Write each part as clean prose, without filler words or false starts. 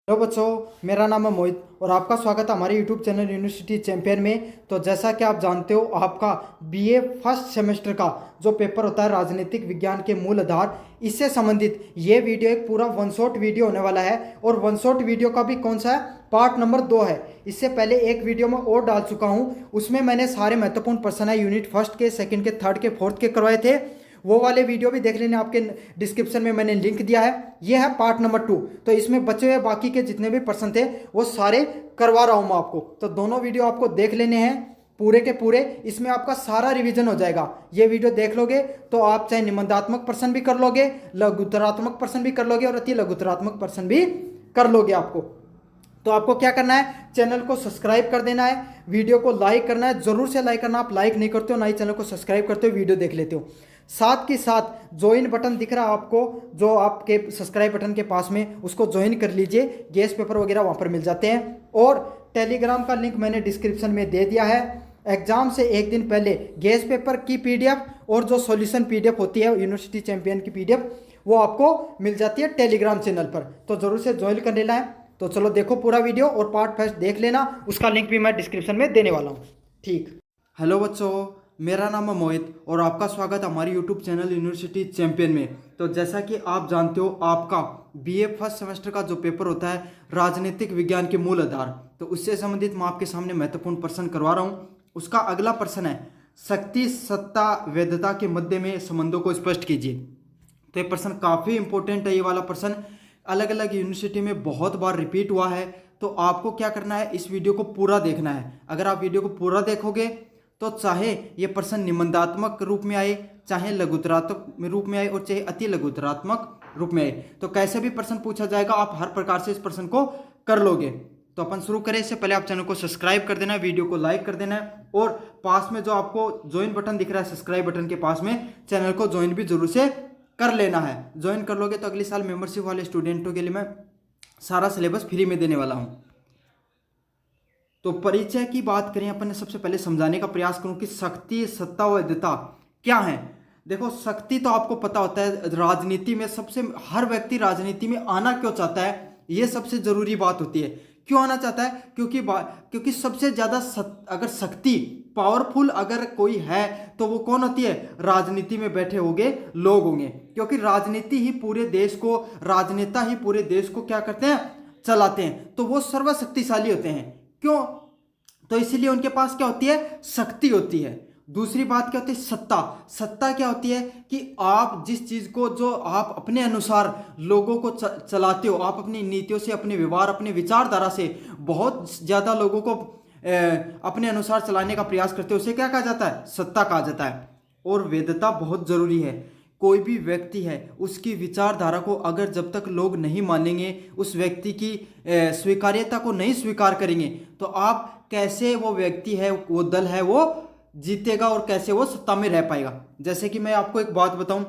Hello बच्चों, मेरा नाम है मोहित और आपका स्वागत है हमारे यूट्यूब चैनल यूनिवर्सिटी चैंपियन में। तो जैसा कि आप जानते हो, आपका बीए फर्स्ट सेमेस्टर का जो पेपर होता है राजनीतिक विज्ञान के मूल आधार, इससे संबंधित ये वीडियो एक पूरा वन शॉट वीडियो होने वाला है। और वन शॉट वीडियो का भी कौन सा है, पार्ट नंबर 2 है। इससे पहले एक वीडियो में और डाल चुका हूँ, उसमें मैंने सारे महत्वपूर्ण प्रश्न है यूनिट फर्स्ट के, सेकेंड के, थर्ड के, फोर्थ के करवाए थे। वो वाले वीडियो भी देख लेने, आपके डिस्क्रिप्शन में मैंने लिंक दिया है। ये है पार्ट नंबर 2। तो इसमें बचे हुए बाकी के जितने भी प्रश्न थे वो सारे करवा रहा हूँ मैं आपको। तो दोनों वीडियो आपको देख लेने हैं पूरे के पूरे। इसमें आपका सारा रिवीजन हो जाएगा। ये वीडियो देख लोगे तो आप चाहे निबंधात्मक प्रश्न भी कर लोगे, लघुतरात्मक प्रश्न भी कर लोगे और अति लघुतरात्मक प्रश्न भी कर लोगे आपको। तो आपको क्या करना है, चैनल को सब्सक्राइब कर देना है, वीडियो को लाइक करना है, जरूर से लाइक करना। आप लाइक नहीं करते हो, ना ही चैनल को सब्सक्राइब करते हो, वीडियो देख लेते हो। साथ के साथ ज्वाइन बटन दिख रहा है आपको, जो आपके सब्सक्राइब बटन के पास में, उसको ज्वाइन कर लीजिए। गेस पेपर वगैरह वहाँ पर मिल जाते हैं। और टेलीग्राम का लिंक मैंने डिस्क्रिप्शन में दे दिया है। एग्जाम से एक दिन पहले गेस पेपर की पीडीएफ और जो सॉल्यूशन पीडीएफ होती है यूनिवर्सिटी चैंपियन की पीडीएफ, वो आपको मिल जाती है टेलीग्राम चैनल पर। तो जरूर से ज्वाइन कर लेना है। तो चलो देखो पूरा वीडियो और पार्ट फर्स्ट देख लेना, उसका लिंक भी मैं डिस्क्रिप्शन में देने वाला हूँ। ठीक। हेलो बच्चों, मेरा नाम है मोहित और आपका स्वागत है हमारे यूट्यूब चैनल यूनिवर्सिटी चैंपियन में। तो जैसा कि आप जानते हो, आपका बीए फर्स्ट सेमेस्टर का जो पेपर होता है राजनीतिक विज्ञान के मूल आधार, तो उससे संबंधित मैं आपके सामने महत्वपूर्ण प्रश्न करवा रहा हूँ। उसका अगला प्रश्न है, शक्ति सत्ता वैधता के मध्य में संबंधों को स्पष्ट कीजिए। तो ये प्रश्न काफ़ी इंपॉर्टेंट है। ये वाला प्रश्न अलग अलग यूनिवर्सिटी में बहुत बार रिपीट हुआ है। तो आपको क्या करना है, इस वीडियो को पूरा देखना है। अगर आप वीडियो को पूरा देखोगे तो चाहे ये प्रश्न निबंधात्मक रूप में आए, चाहे लघुतरात्मक रूप में आए और चाहे अति लघुतरात्मक रूप में आए, तो कैसे भी प्रश्न पूछा जाएगा, आप हर प्रकार से इस प्रश्न को कर लोगे। तो अपन शुरू करें। इससे पहले आप चैनल को सब्सक्राइब कर देना है, वीडियो को लाइक कर देना है और पास में जो आपको ज्वाइन बटन दिख रहा है सब्सक्राइब बटन के पास में, चैनल को ज्वाइन भी जरूर से कर लेना है। ज्वाइन कर लोगे तो अगले साल मेंबरशिप वाले स्टूडेंटों के लिए मैं सारा सिलेबस फ्री में देने वाला हूँ। तो परिचय की बात करें, अपन ने सबसे पहले समझाने का प्रयास करूं कि शक्ति सत्ता व वैधता क्या है। देखो, शक्ति तो आपको पता होता है, राजनीति में सबसे, हर व्यक्ति राजनीति में आना क्यों चाहता है, ये सबसे जरूरी बात होती है। क्यों आना चाहता है? क्योंकि सबसे ज्यादा अगर शक्ति पावरफुल अगर कोई है तो वो कौन होती है? राजनीति में बैठे होंगे लोग होंगे। क्योंकि राजनीति ही पूरे देश को, राजनेता ही पूरे देश को क्या करते हैं, चलाते हैं। तो वो सर्वशक्तिशाली होते हैं। क्यों? तो इसीलिए उनके पास क्या होती है, शक्ति होती है। दूसरी बात क्या होती है, सत्ता। सत्ता क्या होती है कि आप जिस चीज को, जो आप अपने अनुसार लोगों को चलाते हो, आप अपनी नीतियों से, अपने व्यवहार, अपने विचारधारा से बहुत ज्यादा लोगों को अपने अनुसार चलाने का प्रयास करते हो, उसे क्या कहा जाता है, सत्ता कहा जाता है। और वैधता बहुत जरूरी है। कोई भी व्यक्ति है, उसकी विचारधारा को अगर जब तक लोग नहीं मानेंगे, उस व्यक्ति की स्वीकार्यता को नहीं स्वीकार करेंगे, तो आप कैसे, वो व्यक्ति है, वो दल है, वो जीतेगा और कैसे वो सत्ता में रह पाएगा। जैसे कि मैं आपको एक बात बताऊं,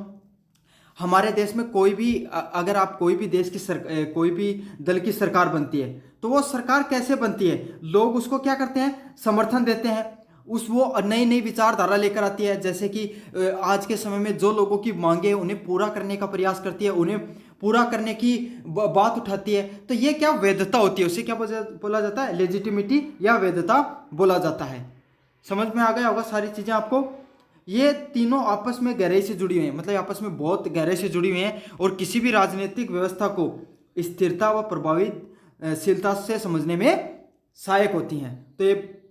हमारे देश में कोई भी अगर आप कोई भी देश की कोई भी दल की सरकार बनती है, तो वो सरकार कैसे बनती है, लोग उसको क्या करते हैं, समर्थन देते हैं। वो नई नई विचारधारा लेकर आती है। जैसे कि आज के समय में जो लोगों की मांगे हैं उन्हें पूरा करने का प्रयास करती है, उन्हें पूरा करने की बात उठाती है। तो ये क्या वैधता होती है, उसे क्या बोला जाता है, लेजिटिमिटी या वैधता बोला जाता है। समझ में आ गया होगा सारी चीजें आपको। ये तीनों आपस में गहराई से जुड़ी हुई हैं, मतलब आपस में बहुत गहराई से जुड़ी हुई हैं और किसी भी राजनीतिक व्यवस्था को स्थिरता व प्रभावशीलता से समझने में सहायक होती हैं। तो ये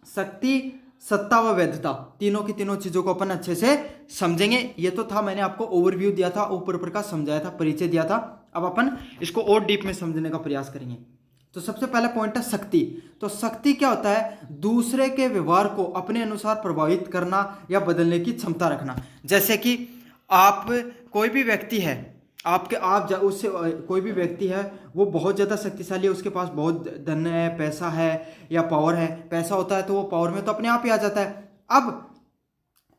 शक्ति, सत्ता व वैधता, तीनों की तीनों चीजों को अपन अच्छे से समझेंगे। ये तो था, मैंने आपको ओवरव्यू दिया था, ऊपर ऊपर का समझाया था, परिचय दिया था। अब अपन इसको और डीप में समझने का प्रयास करेंगे। तो सबसे पहला पॉइंट है शक्ति। तो शक्ति क्या होता है, दूसरे के व्यवहार को अपने अनुसार प्रभावित करना या बदलने की क्षमता रखना। जैसे कि आप, कोई भी व्यक्ति है, उससे कोई भी व्यक्ति है, वो बहुत ज़्यादा शक्तिशाली है, उसके पास बहुत धन है, पैसा है या पावर है। पैसा होता है तो वो पावर में तो अपने आप ही आ जाता है। अब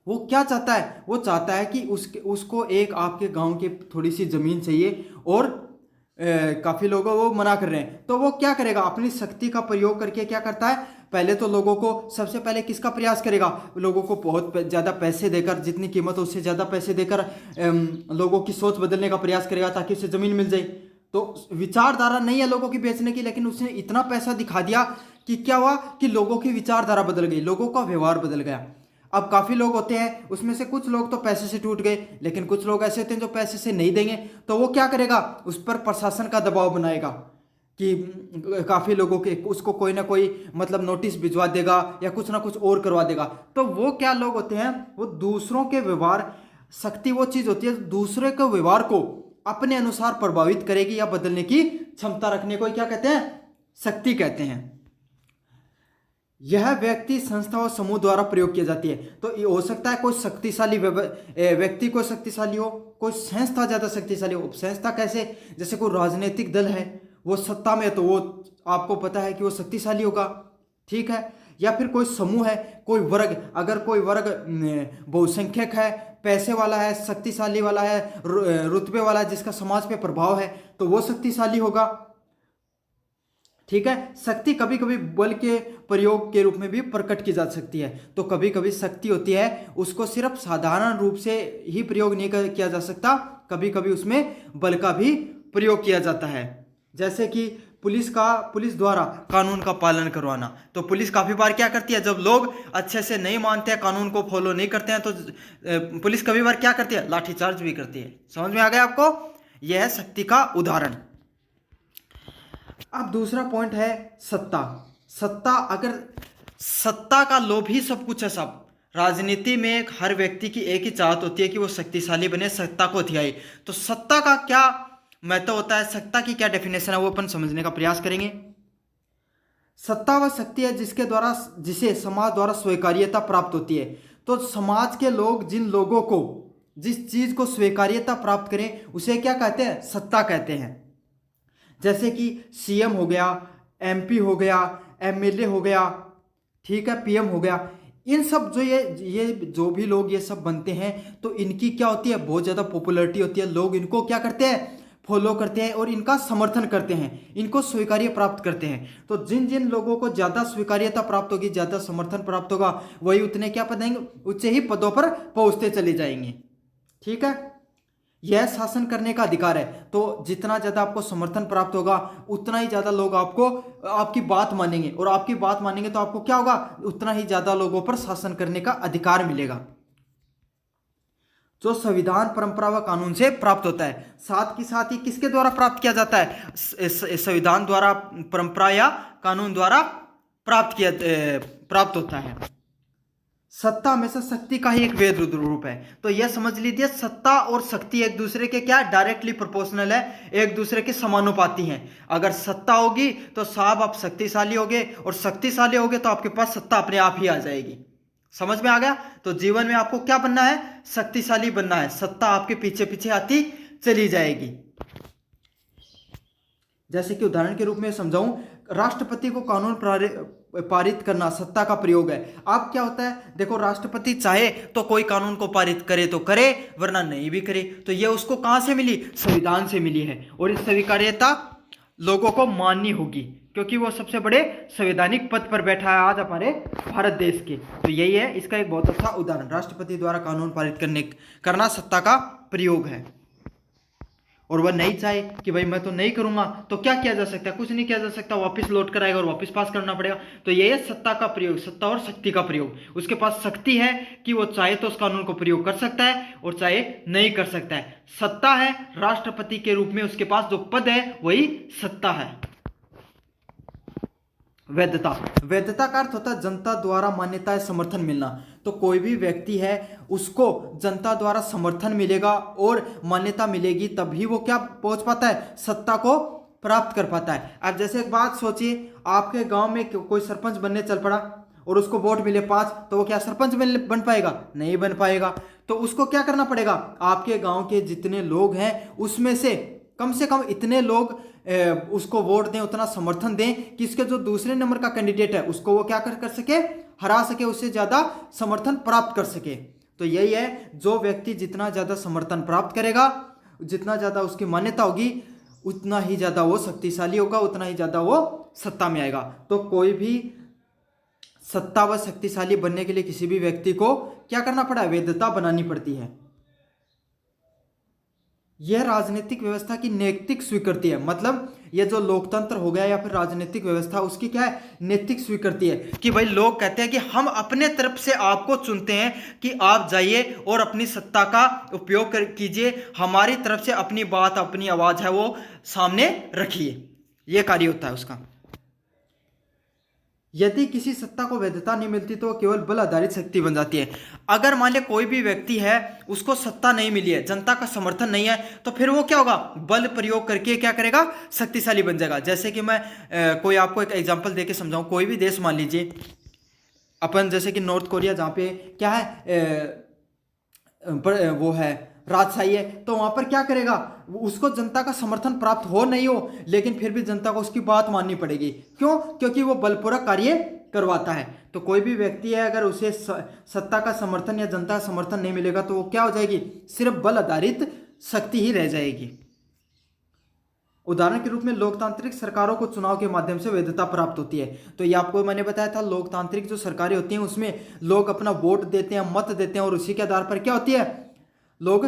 वो क्या चाहता है, वो चाहता है कि उसको एक आपके गांव की थोड़ी सी जमीन चाहिए और काफी लोग वो मना कर रहे हैं। तो वो क्या करेगा, अपनी शक्ति का प्रयोग करके क्या करता है, पहले तो लोगों को, सबसे पहले किसका प्रयास करेगा, लोगों को बहुत ज़्यादा पैसे देकर, जितनी कीमत हो उससे ज़्यादा पैसे देकर लोगों की सोच बदलने का प्रयास करेगा ताकि उसे ज़मीन मिल जाए। तो विचारधारा नहीं है लोगों की बेचने की, लेकिन उसने इतना पैसा दिखा दिया कि क्या हुआ कि लोगों की विचारधारा बदल गई, लोगों का व्यवहार बदल गया। अब काफ़ी लोग होते हैं, उसमें से कुछ लोग तो पैसे से टूट गए, लेकिन कुछ लोग ऐसे होते हैं जो पैसे से नहीं देंगे, तो वो क्या करेगा, उस पर प्रशासन का दबाव बनाएगा कि काफ़ी लोगों के उसको कोई ना कोई मतलब नोटिस भिजवा देगा या कुछ ना कुछ और करवा देगा। तो वो क्या लोग होते हैं, वो दूसरों के व्यवहार, शक्ति वो चीज़ होती है दूसरे के व्यवहार को अपने अनुसार प्रभावित करेगी या बदलने की क्षमता रखने को क्या कहते हैं, शक्ति कहते हैं। यह व्यक्ति, संस्था और समूह द्वारा प्रयोग की जाती है। तो ये हो सकता है कोई शक्तिशाली व्यक्ति कोई शक्तिशाली हो, कोई संस्था ज़्यादा शक्तिशाली हो। संस्था कैसे, जैसे कोई राजनीतिक दल है वो सत्ता में है तो वो आपको पता है कि वो शक्तिशाली होगा, ठीक है। या फिर कोई समूह है, कोई वर्ग, अगर कोई वर्ग बहुसंख्यक है, पैसे वाला है, शक्तिशाली वाला है, रुतबे वाला है, जिसका समाज पे प्रभाव है, तो वो शक्तिशाली होगा, ठीक है। शक्ति कभी कभी बल के प्रयोग के रूप में भी प्रकट की जा सकती है। तो कभी कभी शक्ति होती है उसको सिर्फ साधारण रूप से ही प्रयोग नहीं किया जा सकता, कभी कभी उसमें बल का भी प्रयोग किया जाता है। जैसे कि पुलिस द्वारा कानून का पालन करवाना। तो पुलिस काफ़ी बार क्या करती है, जब लोग अच्छे से नहीं मानते हैं, कानून को फॉलो नहीं करते हैं, तो पुलिस कभी बार क्या करती है, लाठीचार्ज भी करती है। समझ में आ गया आपको, यह है शक्ति का उदाहरण। अब दूसरा पॉइंट है सत्ता। अगर सत्ता का लोभ ही सब कुछ है, सब राजनीति में हर व्यक्ति की एक ही चाहत होती है कि वो शक्तिशाली बने, सत्ता को हथियाए। तो सत्ता का क्या महत्व होता है, सत्ता की क्या डेफिनेशन है, वो अपन समझने का प्रयास करेंगे। सत्ता वह शक्ति है जिसे समाज द्वारा स्वीकार्यता प्राप्त होती है। तो समाज के लोग जिन लोगों को जिस चीज को स्वीकार्यता प्राप्त करें उसे क्या कहते हैं, सत्ता कहते हैं। जैसे कि सीएम हो गया, एमपी हो गया, एमएलए हो गया, ठीक है, पीएम हो गया। इन सब जो ये जो भी लोग ये सब बनते हैं, तो इनकी क्या होती है, बहुत ज़्यादा पॉपुलैरिटी होती है। लोग इनको क्या करते हैं, फॉलो करते हैं और इनका समर्थन करते हैं, इनको स्वीकार्य प्राप्त करते हैं। तो जिन जिन लोगों को ज़्यादा स्वीकार्यता प्राप्त होगी, ज़्यादा समर्थन प्राप्त होगा, वही उतने क्या पदेंगे, ऊंचे ही पदों पर पहुंचते चले जाएंगे, ठीक है। यह शासन करने का अधिकार है। तो जितना ज़्यादा आपको समर्थन प्राप्त होगा, उतना ही ज़्यादा लोग आपकी बात मानेंगे, और आपकी बात मानेंगे तो आपको क्या होगा, उतना ही ज़्यादा लोगों पर शासन करने का अधिकार मिलेगा, जो संविधान, परंपरा व कानून से प्राप्त होता है। साथ ही साथ ही किसके द्वारा प्राप्त किया जाता है, संविधान द्वारा, परंपरा या कानून द्वारा प्राप्त होता है। सत्ता हमेशा शक्ति का ही एक वेद रूप है। तो यह समझ लीजिए, सत्ता और शक्ति एक दूसरे के क्या डायरेक्टली प्रोपोर्शनल है, एक दूसरे के समानुपाती हैं। अगर सत्ता होगी तो साहब आप शक्तिशाली होगे, और शक्तिशाली होगे तो आपके पास सत्ता अपने आप ही आ जाएगी। समझ में आ गया। तो जीवन में आपको क्या बनना है, शक्तिशाली बनना है, सत्ता आपके पीछे पीछे आती चली जाएगी। जैसे कि उदाहरण के रूप में समझाऊं, राष्ट्रपति को कानून पारित करना सत्ता का प्रयोग है। अब क्या होता है, देखो, राष्ट्रपति चाहे तो कोई कानून को पारित करे तो करे, वरना नहीं भी करे। तो ये उसको कहां से मिली, संविधान से मिली है, और इस स्वीकार्यता लोगों को माननी होगी, क्योंकि वो सबसे बड़े संवैधानिक पद पर बैठा है आज हमारे भारत देश के। तो यही है इसका एक बहुत अच्छा उदाहरण, राष्ट्रपति द्वारा कानून पारित करना सत्ता का प्रयोग है। और वह नहीं चाहे कि भाई मैं तो नहीं करूंगा, तो क्या किया जा सकता है, कुछ नहीं किया जा सकता, वापस लौट कर आएगा और वापस पास करना पड़ेगा। तो ये है सत्ता का प्रयोग, सत्ता और शक्ति का प्रयोग। उसके पास शक्ति है कि वो चाहे तो उस कानून को प्रयोग कर सकता है और चाहे नहीं कर सकता है। सत्ता है राष्ट्रपति के रूप में, उसके पास जो पद है वही सत्ता है। वैधता का अर्थ होता है जनता द्वारा मान्यता या समर्थन मिलना। तो कोई भी व्यक्ति है उसको जनता द्वारा समर्थन मिलेगा और मान्यता मिलेगी, तभी वो क्या पहुंच पाता है, सत्ता को प्राप्त कर पाता है। अब जैसे एक बात सोचिए, आपके गांव में कोई सरपंच बनने चल पड़ा और उसको वोट मिले 5, तो वो क्या सरपंच बन पाएगा, नहीं बन पाएगा। तो उसको क्या करना पड़ेगा, आपके गांव के जितने लोग हैं उसमें से कम इतने लोग उसको वोट दें, उतना समर्थन दें कि इसके जो दूसरे नंबर का कैंडिडेट है उसको वो क्या कर सके, हरा सके, उससे ज़्यादा समर्थन प्राप्त कर सके। तो यही है, जो व्यक्ति जितना ज़्यादा समर्थन प्राप्त करेगा, जितना ज़्यादा उसकी मान्यता होगी, उतना ही ज़्यादा वो शक्तिशाली होगा, उतना ही ज़्यादा वो सत्ता में आएगा। तो कोई भी सत्ता व शक्तिशाली बनने के लिए किसी भी व्यक्ति को क्या करना पड़ा, वैधता बनानी पड़ती है। यह राजनीतिक व्यवस्था की नैतिक स्वीकृति है। मतलब ये जो लोकतंत्र हो गया या फिर राजनीतिक व्यवस्था, उसकी क्या है, नैतिक स्वीकृति है कि भाई लोग कहते हैं कि हम अपने तरफ से आपको चुनते हैं कि आप जाइए और अपनी सत्ता का उपयोग कीजिए, हमारी तरफ से अपनी बात, अपनी आवाज है वो सामने रखिए। ये कार्य होता है उसका। यदि किसी सत्ता को वैधता नहीं मिलती तो वो केवल बल आधारित शक्ति बन जाती है। अगर मान लिया कोई भी व्यक्ति है, उसको सत्ता नहीं मिली है, जनता का समर्थन नहीं है, तो फिर वो क्या होगा, बल प्रयोग करके क्या करेगा, शक्तिशाली बन जाएगा। जैसे कि मैं कोई आपको एक एग्जांपल देके समझाऊं। कोई भी देश मान लीजिए अपन, जैसे कि नॉर्थ कोरिया, जहाँ पे क्या है वो है राजशाही है, तो वहां पर क्या करेगा, उसको जनता का समर्थन प्राप्त हो नहीं हो, लेकिन फिर भी जनता को उसकी बात माननी पड़ेगी। क्यों? क्योंकि वो बलपूर्वक कार्य करवाता है। तो कोई भी व्यक्ति है, अगर उसे सत्ता का समर्थन या जनता का समर्थन नहीं मिलेगा तो वो क्या हो जाएगी, सिर्फ बल आधारित शक्ति ही रह जाएगी। उदाहरण के रूप में लोकतांत्रिक सरकारों को चुनाव के माध्यम से वैधता प्राप्त होती है। तो ये आपको मैंने बताया था, लोकतांत्रिक जो सरकारें होती हैं उसमें लोग अपना वोट देते हैं, मत देते हैं, और उसी के आधार पर क्या होती है, लोग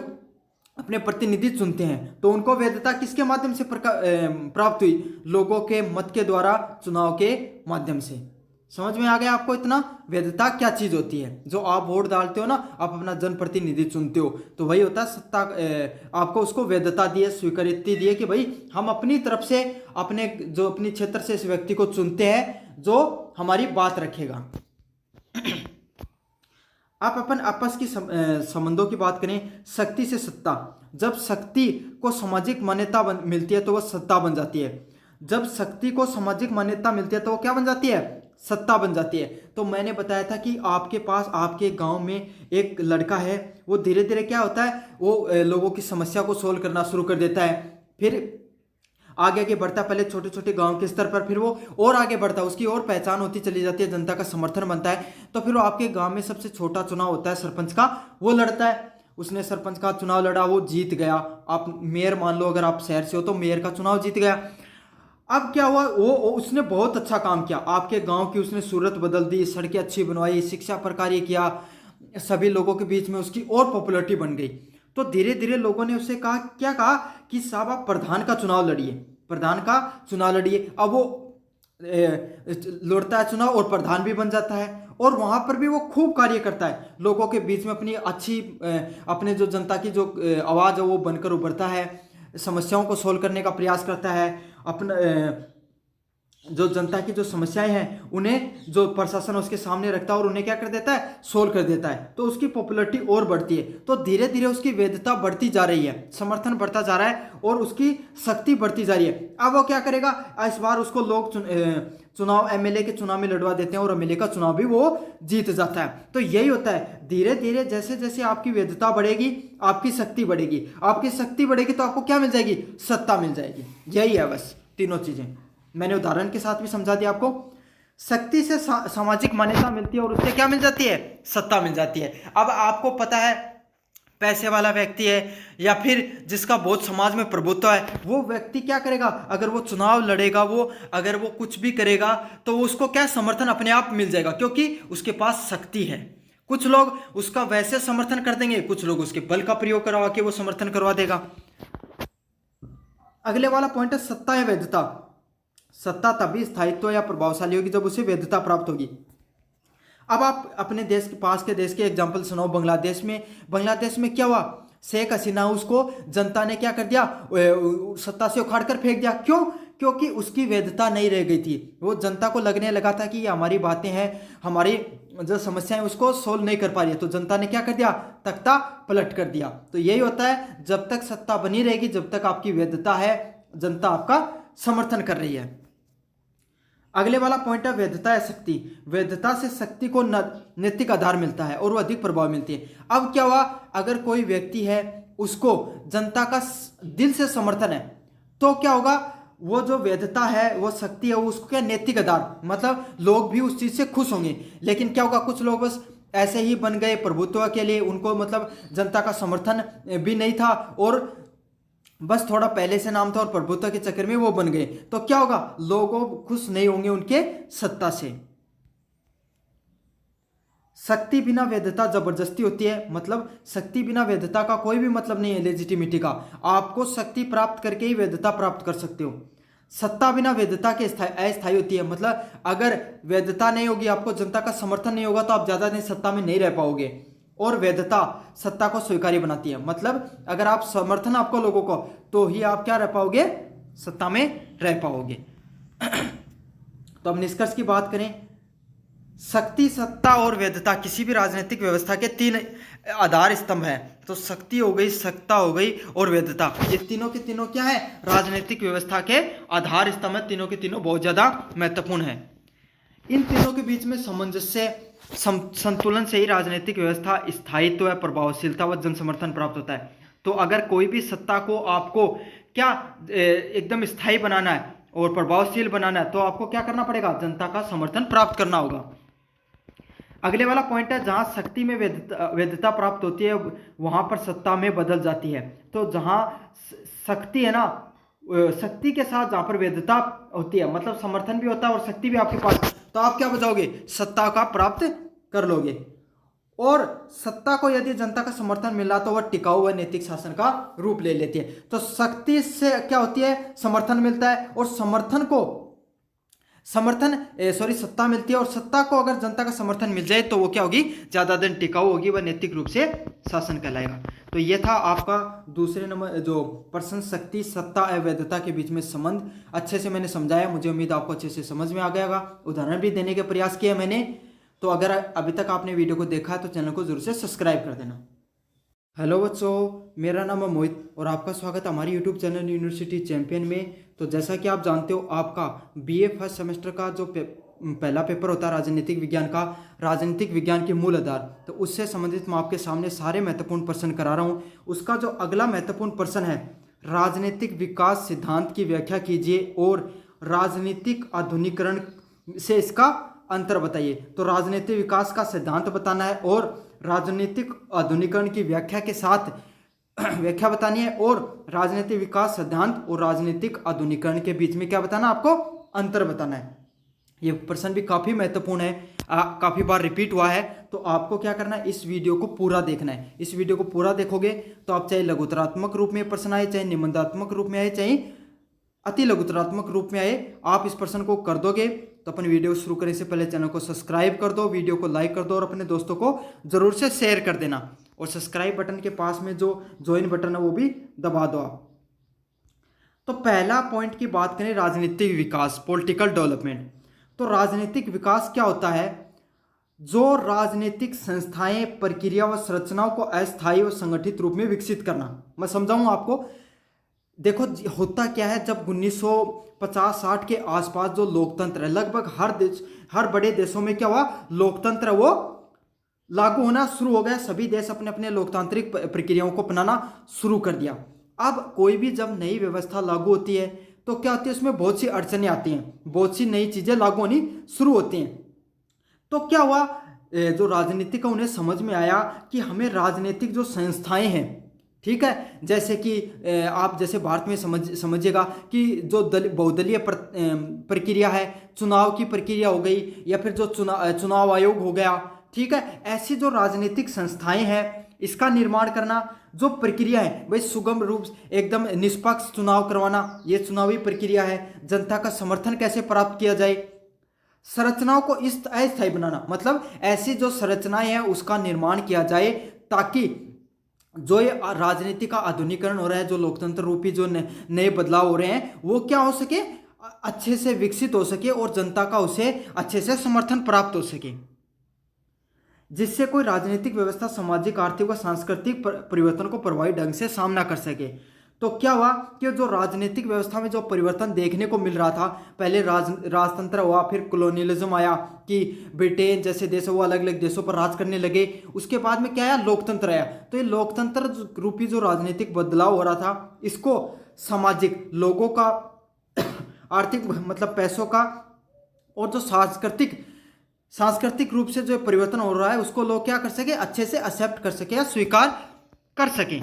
अपने प्रतिनिधि चुनते हैं। तो उनको वैधता किसके माध्यम से प्राप्त हुई, लोगों के मत के द्वारा, चुनाव के माध्यम से। समझ में आ गया आपको इतना, वैधता क्या चीज होती है। जो आप वोट डालते हो ना, आप अपना जनप्रतिनिधि चुनते हो, तो वही होता है सत्ता। आपको उसको वैधता दी है, स्वीकृति दी है कि भाई हम अपनी तरफ से अपने क्षेत्र से इस व्यक्ति को चुनते हैं जो हमारी बात रखेगा। आप अपन आपस की संबंधों की बात करें, शक्ति से सत्ता। जब शक्ति को सामाजिक मान्यता मिलती है तो वह सत्ता बन जाती है। जब शक्ति को सामाजिक मान्यता मिलती है तो वो क्या बन जाती है, सत्ता बन जाती है। तो मैंने बताया था कि आपके पास, आपके गांव में एक लड़का है, वो धीरे धीरे क्या होता है, वो लोगों की समस्या को सोल्व करना शुरू कर देता है, फिर आगे आगे बढ़ता है, पहले छोटे छोटे गांव के स्तर पर, फिर वो और आगे बढ़ता है, उसकी और पहचान होती चली जाती है, जनता का समर्थन बनता है। तो फिर वो आपके गांव में सबसे छोटा चुनाव होता है सरपंच का, वो लड़ता है। उसने सरपंच का चुनाव लड़ा, वो जीत गया। आप मेयर मान लो, अगर आप शहर से हो तो मेयर का चुनाव जीत गया। अब क्या हुआ, वो उसने बहुत अच्छा काम किया, आपके गांव की उसने सूरत बदल दी, सड़कें अच्छी बनवाई, शिक्षा पर कार्य किया, सभी लोगों के बीच में उसकी और पॉपुलरिटी बन गई। तो धीरे धीरे लोगों ने उससे कहा, क्या कहा कि साहब आप प्रधान का चुनाव लड़िए, प्रधान का चुनाव लड़िए। अब वो लड़ता है चुनाव और प्रधान भी बन जाता है, और वहां पर भी वो खूब कार्य करता है, लोगों के बीच में अपनी अच्छी अपने जो जनता की जो आवाज़ है वो बनकर उभरता है, समस्याओं को सोल्व करने का प्रयास करता है। अपना जो जनता की जो समस्याएं हैं उन्हें जो प्रशासन उसके सामने रखता है और उन्हें क्या कर देता है, सोल्व कर देता है। तो उसकी पॉपुलरिटी और बढ़ती है। तो धीरे धीरे उसकी वैधता बढ़ती जा रही है, समर्थन बढ़ता जा रहा है और उसकी शक्ति बढ़ती जा रही है। अब वो क्या करेगा, इस बार उसको लोग चुनाव एमएलए के चुनाव में लड़वा देते हैं और एमएलए का चुनाव भी वो जीत जाता है। तो यही होता है, धीरे धीरे जैसे जैसे आपकी वैधता बढ़ेगी आपकी शक्ति बढ़ेगी, आपकी शक्ति बढ़ेगी तो आपको क्या मिल जाएगी, सत्ता मिल जाएगी। यही है बस तीनों चीजें, मैंने उदाहरण के साथ भी समझा दिया आपको। शक्ति से सामाजिक मान्यता मिलती है और उससे क्या मिल जाती है, सत्ता मिल जाती है। अब आपको पता है, पैसे वाला व्यक्ति है या फिर जिसका बहुत समाज में प्रभुत्व है, वो व्यक्ति क्या करेगा, अगर वो चुनाव लड़ेगा, वो अगर वो कुछ भी करेगा तो उसको क्या समर्थन अपने आप मिल जाएगा, क्योंकि उसके पास शक्ति है। कुछ लोग उसका वैसे समर्थन कर देंगे, कुछ लोग उसके बल का प्रयोग करवा के वो समर्थन करवा देगा। अगले वाला पॉइंट है सत्ता या वैधता। सत्ता तभी स्थायित्व या प्रभावशाली होगी जब उसे वैधता प्राप्त होगी। अब आप अपने देश के पास के देश के एग्जांपल सुनाओ। बांग्लादेश में क्या हुआ, शेख हसीना उसको जनता ने क्या कर दिया, सत्ता से उखाड़ कर फेंक दिया। क्यों? क्योंकि उसकी वैधता नहीं रह गई थी। वो जनता को लगने लगा था कि ये हमारी बातें हैं, हमारी जो समस्याएं उसको सोल्व नहीं कर पा रही है, तो जनता ने क्या कर दिया, तख्ता पलट कर दिया। तो यही होता है, जब तक सत्ता बनी रहेगी, जब तक आपकी वैधता है, जनता आपका समर्थन कर रही है। अगले वाला पॉइंट है वैधता या शक्ति। वैधता से शक्ति को नैतिक आधार मिलता है और वो अधिक प्रभाव मिलती है। अब क्या हुआ, अगर कोई व्यक्ति है उसको जनता का दिल से समर्थन है तो क्या होगा, वो जो वैधता है, वो शक्ति है, उसको क्या नैतिक आधार, मतलब लोग भी उस चीज से खुश होंगे। लेकिन क्या होगा, कुछ लोग बस ऐसे ही बन गए प्रभुत्व के लिए, उनको मतलब जनता का समर्थन भी नहीं था और बस थोड़ा पहले से नाम था और प्रभुत्व के चक्कर में वो बन गए। तो क्या होगा, लोग खुश नहीं होंगे उनके सत्ता से। शक्ति बिना वैधता जबरदस्ती होती है, मतलब शक्ति बिना वैधता का कोई भी मतलब नहीं है लेजिटिमिटी का। आपको शक्ति प्राप्त करके ही वैधता प्राप्त कर सकते हो। सत्ता बिना वैधता के अस्थायी होती है, मतलब अगर वैधता नहीं होगी, आपको जनता का समर्थन नहीं होगा तो आप ज्यादा दिन सत्ता में नहीं रह पाओगे। और वैधता सत्ता को स्वीकार्य बनाती है, मतलब अगर आप समर्थन आपको लोगों को, तो ही आप क्या रह पाओगे, सत्ता में रह पाओगे। तो अब निष्कर्ष की बात करें, शक्ति, सत्ता और वैधता किसी भी राजनीतिक व्यवस्था के तीन आधार स्तंभ है। तो शक्ति हो गई, सत्ता हो गई और वैधता, ये तीनों के तीनों क्या है, राजनीतिक व्यवस्था के आधार स्तंभ है। तीनों के तीनों बहुत ज्यादा महत्वपूर्ण है। इन तीनों के बीच में सामंजस्य, संतुलन से ही राजनीतिक व्यवस्था स्थायित्व, प्रभावशीलता व जन समर्थन प्राप्त होता है। तो अगर कोई भी सत्ता को आपको क्या एकदम स्थायी बनाना है और प्रभावशील बनाना है, तो आपको क्या करना पड़ेगा, जनता का समर्थन प्राप्त करना होगा। अगले वाला पॉइंट है, जहां शक्ति में वैधता प्राप्त होती है वहां पर सत्ता में बदल जाती है। तो जहां शक्ति है ना, शक्ति के साथ जहां पर वैधता होती है, मतलब समर्थन भी होता है और शक्ति भी आपके पास, तो आप क्या बजाओगे, सत्ता का प्राप्त कर लोगे। और सत्ता को यदि जनता का समर्थन मिला तो वह टिकाऊ व नैतिक शासन का रूप ले लेती है। तो शक्ति से क्या होती है, समर्थन मिलता है, और सत्ता मिलती है, और सत्ता को अगर जनता का समर्थन मिल जाए तो वो क्या होगी, ज्यादा दिन टिकाऊ होगी, वह नैतिक रूप से शासन कहलाएगा। तो ये था आपका दूसरे नंबर जो प्रश्न, शक्ति, सत्ता और वैधता के बीच में संबंध। अच्छे से मैंने समझाया, मुझे उम्मीद आपको अच्छे से समझ में आ गया होगा। उदाहरण भी देने के प्रयास किया मैंने। तो अगर अभी तक आपने वीडियो को देखा है तो चैनल को जरूर से सब्सक्राइब कर देना। हेलो बच्चों, मेरा नाम है मोहित और आपका स्वागत है हमारी यूट्यूब चैनल यूनिवर्सिटी चैंपियन में। तो जैसा कि आप जानते हो, आपका बीए फर्स्ट सेमेस्टर का जो पहला पेपर होता है राजनीतिक विज्ञान का, राजनीतिक विज्ञान के मूल आधार, तो उससे संबंधित मैं आपके सामने सारे महत्वपूर्ण प्रश्न करा रहा हूँ। उसका जो अगला महत्वपूर्ण प्रश्न है, राजनीतिक विकास सिद्धांत की व्याख्या कीजिए और राजनीतिक आधुनिकीकरण से इसका अंतर बताइए। तो राजनीतिक विकास का सिद्धांत बताना है और राजनीतिक आधुनिकीकरण की व्याख्या के साथ व्याख्या बतानी है, और राजनीतिक विकास सिद्धांत और राजनीतिक आधुनिकीकरण के बीच में क्या बताना, आपको अंतर बताना है। ये प्रश्न भी काफी महत्वपूर्ण है, काफी बार रिपीट हुआ है। तो आपको क्या करना है, इस वीडियो को पूरा देखना है। इस वीडियो को पूरा देखोगे तो आप चाहे लघुतरात्मक रूप में प्रश्न आए, चाहे निबंधात्मक रूप में आए, चाहे अति लघुतरात्मक रूप में आए, आप इस प्रश्न को कर दोगे। तो अपन वीडियो शुरू करने से पहले चैनल को सब्सक्राइब कर दो, वीडियो को लाइक कर दो और अपने दोस्तों को जरूर से शेयर कर देना। और सब्सक्राइब बटन के पास में जो ज्वाइन बटन है वो भी दबा दो आप। तो पहला पॉइंट की बात करें, राजनीतिक विकास, पॉलिटिकल डेवलपमेंट। तो राजनीतिक विकास क्या होता है, जो राजनीतिक संस्थाएं, प्रक्रिया व संरचनाओं को अस्थायी और संगठित रूप में विकसित करना। मैं समझाऊं आपको। देखो होता क्या है, जब 1950-60 के आसपास जो लोकतंत्र है, लगभग हर बड़े देशों में क्या हुआ, लोकतंत्र वो लागू होना शुरू हो गया। सभी देश अपने अपने लोकतांत्रिक प्रक्रियाओं को अपनाना शुरू कर दिया। अब कोई भी जब नई व्यवस्था लागू होती है तो क्या होती है, उसमें बहुत सी अड़चनें आती हैं, बहुत सी नई चीजें लागू होनी शुरू होती हैं। तो क्या हुआ, जो राजनीतिक है उन्हें समझ में आया कि हमें राजनीतिक जो संस्थाएं हैं, ठीक है, जैसे कि आप जैसे भारत में समझिएगा कि जो बहुदलीय प्रक्रिया है, चुनाव की प्रक्रिया हो गई, या फिर जो चुनाव आयोग हो गया, ठीक है, ऐसी जो राजनीतिक संस्थाएं हैं इसका निर्माण करना, जो प्रक्रिया है भाई सुगम रूप एकदम निष्पक्ष चुनाव करवाना, ये चुनावी प्रक्रिया है। जनता का समर्थन कैसे प्राप्त किया जाए, संरचनाओं को इस अस्थायी बनाना, मतलब ऐसी जो संरचनाएं हैं उसका निर्माण किया जाए ताकि जो ये राजनीति का आधुनिकीकरण हो रहा है, जो लोकतंत्र रूपी जो नए बदलाव हो रहे हैं, वो क्या हो सके, अच्छे से विकसित हो सके और जनता का उसे अच्छे से समर्थन प्राप्त हो सके, जिससे कोई राजनीतिक व्यवस्था सामाजिक, आर्थिक व सांस्कृतिक परिवर्तन को प्रभावी ढंग से सामना कर सके। तो क्या हुआ कि जो राजनीतिक व्यवस्था में जो परिवर्तन देखने को मिल रहा था, पहले राजतंत्र हुआ, फिर कॉलोनियलिज्म आया कि ब्रिटेन जैसे देश वो अलग अलग देशों पर राज करने लगे। उसके बाद में क्या आया, लोकतंत्र आया। तो ये लोकतंत्र रूपी जो राजनीतिक बदलाव हो रहा था, इसको सामाजिक, लोगों का आर्थिक मतलब पैसों का, और जो सांस्कृतिक रूप से जो परिवर्तन हो रहा है उसको लोग क्या कर सके, अच्छे से एक्सेप्ट कर सके या स्वीकार कर सकें।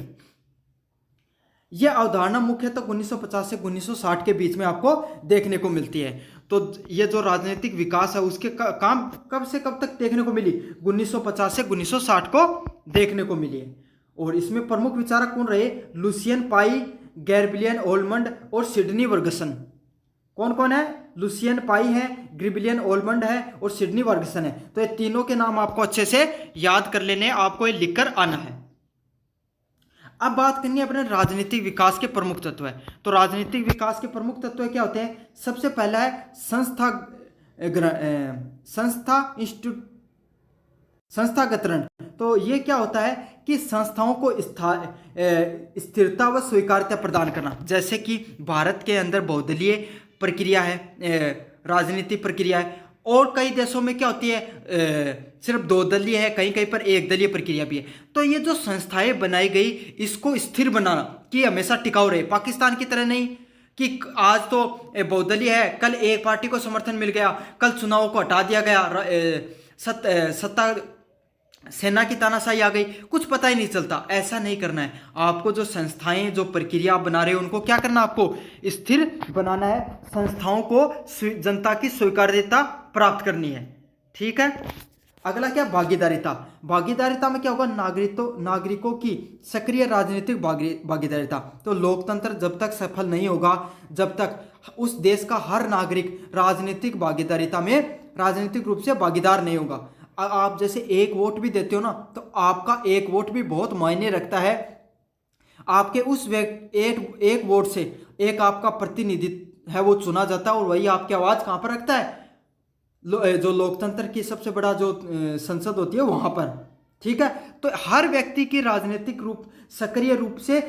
ये अवधारणा मुख्यतः 1950 से 1960 के बीच में आपको देखने को मिलती है। तो ये जो राजनीतिक विकास है उसके काम कब से कब तक देखने को मिली? 1950 से 1960 को देखने को मिली है। और इसमें प्रमुख विचारक कौन रहे? लुसियन पाई, गैब्रियल ओलमंड और सिडनी वर्गसन। कौन कौन है? लुसियन पाई है, गैब्रियल ओलमंड है और सिडनी वर्गसन है। तो ये तीनों के नाम आपको अच्छे से याद कर लेने, आपको ये लिखकर आना है। अब बात करनी है अपने राजनीतिक विकास के प्रमुख तत्व है। तो राजनीतिक विकास के प्रमुख तत्व क्या होते हैं? सबसे पहला है संस्थागतरण। तो ये क्या होता है कि संस्थाओं को स्थिरता व स्वीकार्यता प्रदान करना। जैसे कि भारत के अंदर बहुदलीय प्रक्रिया है, राजनीतिक प्रक्रिया है, और कई देशों में क्या होती है, सिर्फ दो दलीय है, कहीं कहीं पर एक दलीय प्रक्रिया भी है। तो ये जो संस्थाएं बनाई गई इसको स्थिर बनाना कि हमेशा टिकाऊ रहे। पाकिस्तान की तरह नहीं कि आज तो बहुदलीय है, कल एक पार्टी को समर्थन मिल गया, कल चुनाव को हटा दिया गया, सत्ता सेना की तानाशाही आ गई, कुछ पता ही नहीं चलता। ऐसा नहीं करना है। आपको जो संस्थाएं, जो प्रक्रिया आप बना रहे हो, उनको क्या करना, आपको स्थिर बनाना है। संस्थाओं को जनता की स्वीकार्यता प्राप्त करनी है। ठीक है। अगला क्या? भागीदारिता। भागीदारिता में क्या होगा? नागरिकों की सक्रिय राजनीतिक भागीदारिता। तो लोकतंत्र जब तक सफल नहीं होगा जब तक उस देश का हर नागरिक राजनीतिक भागीदारिता में राजनीतिक रूप से भागीदार नहीं होगा। आप जैसे एक वोट भी देते हो ना, तो आपका एक वोट भी बहुत मायने रखता है। आपके उस एक वोट से एक आपका प्रतिनिधि है वो चुना जाता है, और वही आपकी आवाज कहां पर रखता है? जो लोकतंत्र की सबसे बड़ा जो संसद होती है वहां पर। ठीक है। तो हर व्यक्ति की राजनीतिक रूप सक्रिय रूप से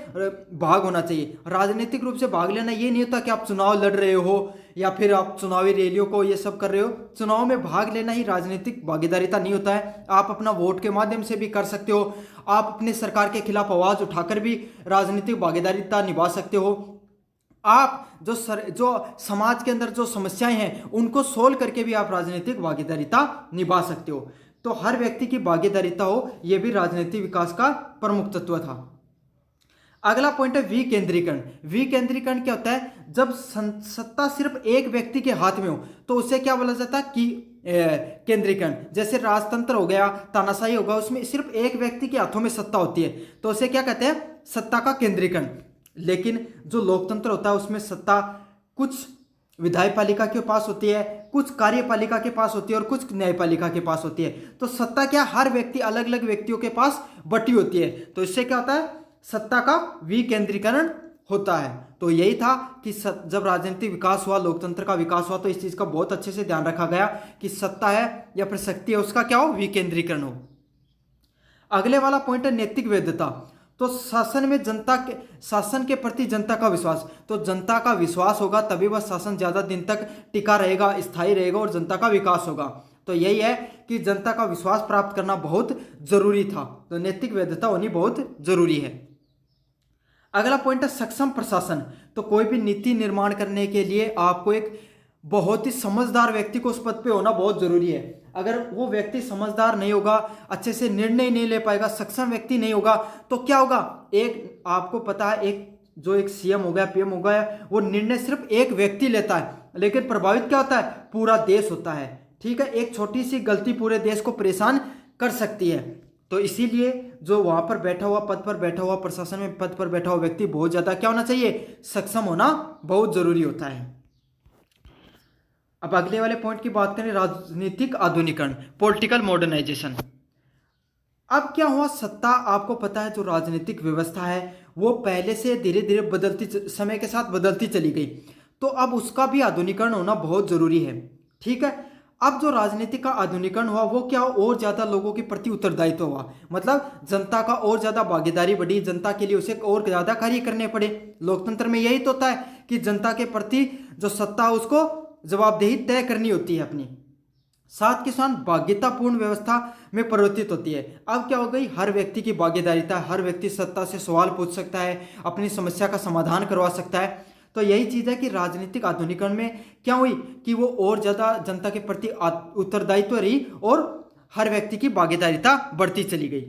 भाग होना चाहिए। राजनीतिक रूप से भाग लेना ये नहीं होता कि आप चुनाव लड़ रहे हो या फिर आप चुनावी रैलियों को ये सब कर रहे हो। चुनाव में भाग लेना ही राजनीतिक भागीदारिता नहीं होता है। आप अपना वोट के माध्यम से भी कर सकते हो। आप अपने सरकार के खिलाफ आवाज उठाकर भी राजनीतिक भागीदारिता निभा सकते हो। आप जो समाज के अंदर जो समस्याएं हैं उनको सोल्व करके भी आप राजनीतिक भागीदारिता निभा सकते हो। तो हर व्यक्ति की भागीदारिता हो, यह भी राजनीतिक विकास का प्रमुख तत्व था। अगला पॉइंट है विकेंद्रीकरण। विकेंद्रीकरण क्या होता है? जब सत्ता सिर्फ एक व्यक्ति के हाथ में हो तो उसे क्या बोला जाता है? कि केंद्रीकरण। जैसे राजतंत्र हो गया, तानाशाही होगा, उसमें सिर्फ एक व्यक्ति के हाथों में सत्ता होती है, तो उसे क्या कहते हैं? सत्ता का केंद्रीकरण। लेकिन जो लोकतंत्र होता है उसमें सत्ता कुछ विधायपालिका के पास होती है, कुछ कार्यपालिका के पास होती है और कुछ न्यायपालिका के पास होती है। तो सत्ता क्या, हर व्यक्ति अलग अलग व्यक्तियों के पास बटी होती है। तो इससे क्या होता है? सत्ता का विकेंद्रीकरण होता है। तो यही था कि जब राजनीतिक विकास हुआ, लोकतंत्र का विकास हुआ, तो इस चीज का बहुत अच्छे से ध्यान रखा गया कि सत्ता है या फिर शक्ति है उसका क्या हो? विकेंद्रीकरण हो। अगले वाला पॉइंट है नैतिक वैधता। तो शासन के प्रति जनता का विश्वास। तो जनता का विश्वास होगा तभी वह शासन ज्यादा दिन तक टिका रहेगा, स्थायी रहेगा और जनता का विकास होगा। तो यही है कि जनता का विश्वास प्राप्त करना बहुत जरूरी था। तो नैतिक वैधता होनी बहुत जरूरी है। अगला पॉइंट है सक्षम प्रशासन। तो कोई भी नीति निर्माण करने के लिए आपको एक बहुत ही समझदार व्यक्ति को उस पद पे होना बहुत जरूरी है। अगर वो व्यक्ति समझदार नहीं होगा, अच्छे से निर्णय नहीं ले पाएगा, सक्षम व्यक्ति नहीं होगा, तो क्या होगा? एक आपको पता है, एक सीएम हो गया, पीएम हो गया, वो निर्णय सिर्फ एक व्यक्ति लेता है, लेकिन प्रभावित क्या होता है? पूरा देश होता है। ठीक है। एक छोटी सी गलती पूरे देश को परेशान कर सकती है। तो इसीलिए जो वहां पर बैठा हुआ, पद पर बैठा हुआ, प्रशासन में पद पर बैठा हुआ व्यक्ति बहुत ज्यादा क्या होना चाहिए? सक्षम होना बहुत जरूरी होता है। अब अगले वाले पॉइंट की बात करें, राजनीतिक आधुनिकरण, पॉलिटिकल मॉडर्नाइजेशन। अब क्या हुआ? सत्ता, आपको पता है जो राजनीतिक व्यवस्था है वो पहले से धीरे धीरे समय के साथ बदलती चली गई। तो अब उसका भी आधुनिकरण होना बहुत जरूरी है। ठीक है। अब जो राजनीति का आधुनिकरण हुआ वो क्या, और ज्यादा लोगों के प्रति उत्तरदायित्व हुआ। मतलब जनता का और ज्यादा भागीदारी बढ़ी, जनता के लिए उसे और ज्यादा कार्य करने पड़े। लोकतंत्र में यही तो होता है कि जनता के प्रति जो सत्ता है उसको जवाबदेही तय करनी होती है अपनी। साथ के साथ भाग्यतापूर्ण व्यवस्था में परिवर्तित होती है। अब क्या हो गई? हर व्यक्ति की भागीदारिता, हर व्यक्ति सत्ता से सवाल पूछ सकता है, अपनी समस्या का समाधान करवा सकता है। तो यही चीज है कि राजनीतिक आधुनिकरण में क्या हुई कि वो और ज्यादा जनता के प्रति उत्तरदायित्व रही और हर व्यक्ति की भागीदारिता बढ़ती चली गई।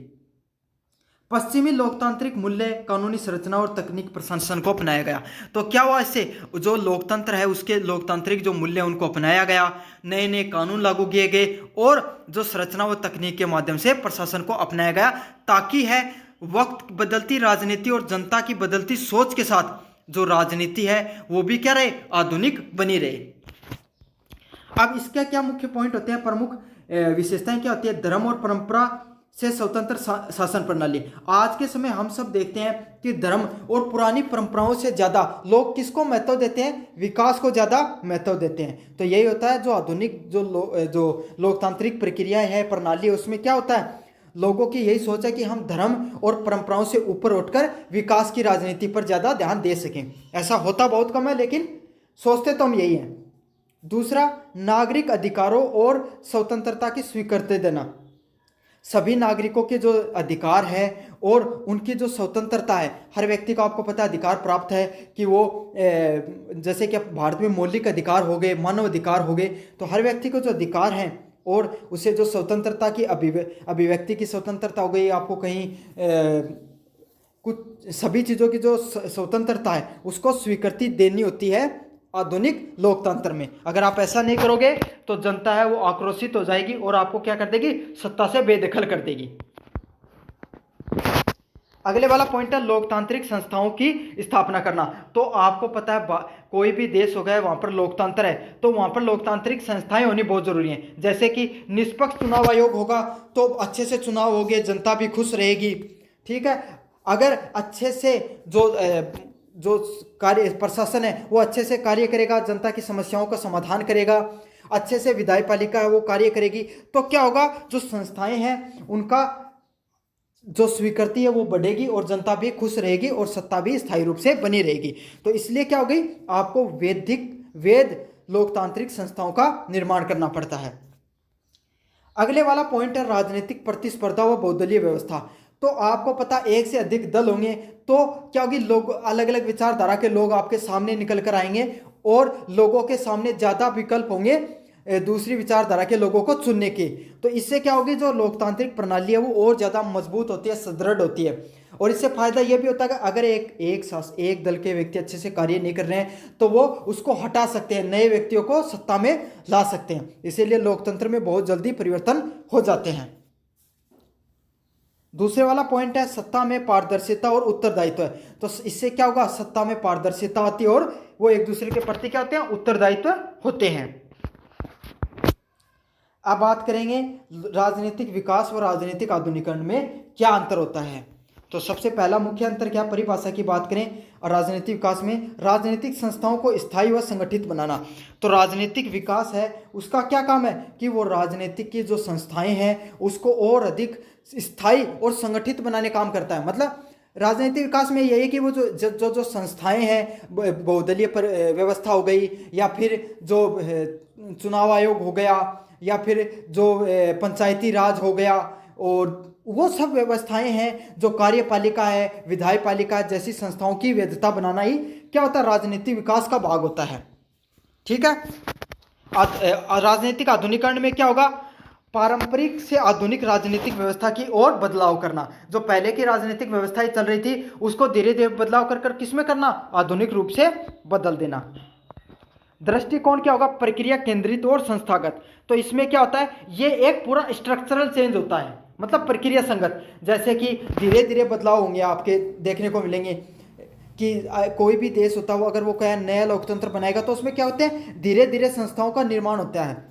पश्चिमी लोकतांत्रिक मूल्य, कानूनी संरचना और तकनीक प्रशासन को अपनाया गया। तो क्या हुआ इससे, जो लोकतंत्र है उसके लोकतांत्रिक जो मूल्य उनको अपनाया गया, नए नए कानून लागू किए गए और जो संरचना व तकनीक के माध्यम से प्रशासन को अपनाया गया, ताकि है वक्त बदलती राजनीति और जनता की बदलती सोच के साथ जो राजनीति है वो भी क्या रहे, आधुनिक बनी रहे। अब इसका क्या मुख्य पॉइंट होते हैं, प्रमुख विशेषताएं क्या होती है। धर्म और परंपरा से स्वतंत्र शासन प्रणाली। आज के समय हम सब देखते हैं कि धर्म और पुरानी परंपराओं से ज्यादा लोग किसको महत्व देते हैं, विकास को ज्यादा महत्व देते हैं। तो यही होता है जो आधुनिक जो लोकतांत्रिक प्रक्रिया है, प्रणाली है, उसमें क्या होता है, लोगों की यही सोच है कि हम धर्म और परंपराओं से ऊपर उठकर विकास की राजनीति पर ज्यादा ध्यान दे सकें। ऐसा होता बहुत कम है, लेकिन सोचते तो हम यही हैं। दूसरा, नागरिक अधिकारों और स्वतंत्रता की स्वीकृति देना। सभी नागरिकों के जो अधिकार है और उनकी जो स्वतंत्रता है, हर व्यक्ति को आपको पता है अधिकार प्राप्त है कि वो जैसे कि भारत में मौलिक अधिकार हो गए, मानव अधिकार हो गए, तो हर व्यक्ति को जो अधिकार हैं और उसे जो स्वतंत्रता की अभिव्यक्ति की स्वतंत्रता हो गई, आपको कहीं कुछ सभी चीज़ों की जो स्वतंत्रता है उसको स्वीकृति देनी होती है आधुनिक लोकतंत्र में। अगर आप ऐसा नहीं करोगे तो जनता है वो आक्रोशित हो जाएगी और आपको क्या कर देगी, सत्ता से बेदखल कर देगी। अगले वाला पॉइंट है लोकतांत्रिक संस्थाओं की स्थापना करना। तो आपको पता है कोई भी देश हो गया वहां पर लोकतंत्र है तो वहां पर लोकतांत्रिक संस्थाएं होनी बहुत जरूरी हैं। जैसे कि निष्पक्ष चुनाव आयोग होगा तो अच्छे से चुनाव होंगे, जनता भी खुश रहेगी। ठीक है, अगर अच्छे से जो कार्य प्रशासन है वो अच्छे से कार्य करेगा, जनता की समस्याओं का समाधान करेगा, अच्छे से विधायपालिका है वो कार्य करेगी, तो क्या होगा, जो संस्थाएं हैं उनका जो स्वीकृति है वो बढ़ेगी और जनता भी खुश रहेगी और सत्ता भी स्थायी रूप से बनी रहेगी। तो इसलिए क्या हो गई, आपको वैध लोकतांत्रिक संस्थाओं का निर्माण करना पड़ता है। अगले वाला पॉइंट है राजनीतिक प्रतिस्पर्धा व बहुदलीय व्यवस्था। तो आपको पता एक से अधिक दल होंगे तो क्या होगी, लोग अलग अलग विचारधारा के लोग आपके सामने निकल कर आएंगे और लोगों के सामने ज्यादा विकल्प होंगे दूसरी विचारधारा के लोगों को चुनने की। तो इससे क्या होगी, जो लोकतांत्रिक प्रणाली है वो और ज्यादा मजबूत होती है, सुदृढ़ होती है। और इससे फायदा यह भी होता है कि अगर एक दल के व्यक्ति अच्छे से कार्य नहीं कर रहे हैं तो वो उसको हटा सकते हैं, नए व्यक्तियों को सत्ता में ला सकते हैं। इसीलिए लोकतंत्र में बहुत जल्दी परिवर्तन हो जाते हैं। दूसरे वाला पॉइंट है सत्ता में पारदर्शिता और उत्तरदायित्व है। तो इससे क्या होगा, सत्ता में पारदर्शिता आती है और वो एक दूसरे के प्रति क्या होते हैं, उत्तरदायित्व होते हैं। अब बात करेंगे राजनीतिक विकास और राजनीतिक आधुनिकीकरण में क्या अंतर होता है। तो सबसे पहला मुख्य अंतर क्या, परिभाषा की बात करें और राजनीतिक विकास में, राजनीतिक संस्थाओं को स्थायी व संगठित बनाना। तो राजनीतिक विकास है उसका क्या काम है कि वो राजनीतिक की जो संस्थाएं हैं उसको और अधिक स्थायी और संगठित बनाने काम करता है। मतलब राजनीतिक विकास में यही कि वो जो संस्थाएं हैं, बहुदलीय व्यवस्था हो गई या फिर जो चुनाव आयोग हो गया या फिर जो पंचायती राज हो गया, और वो सब व्यवस्थाएं हैं, जो कार्यपालिका है, विधायपालिका जैसी संस्थाओं की वैधता बनाना ही क्या होता है, राजनीतिक विकास का भाग होता है। ठीक है, राजनीतिक आधुनिकीकरण में क्या होगा, पारंपरिक से आधुनिक राजनीतिक व्यवस्था की ओर बदलाव करना। जो पहले की राजनीतिक व्यवस्थाएं चल रही थी उसको धीरे धीरे बदलाव कर किसमें करना, आधुनिक रूप से बदल देना। दृष्टिकोण क्या होगा, प्रक्रिया केंद्रित और संस्थागत। तो इसमें क्या होता है, ये एक पूरा स्ट्रक्चरल चेंज होता है, मतलब प्रक्रिया संगत। जैसे कि धीरे धीरे बदलाव होंगे आपके देखने को मिलेंगे कि कोई भी देश होता है वो अगर वो क्या नया लोकतंत्र बनाएगा तो उसमें क्या होते हैं, धीरे धीरे संस्थाओं का निर्माण होता है।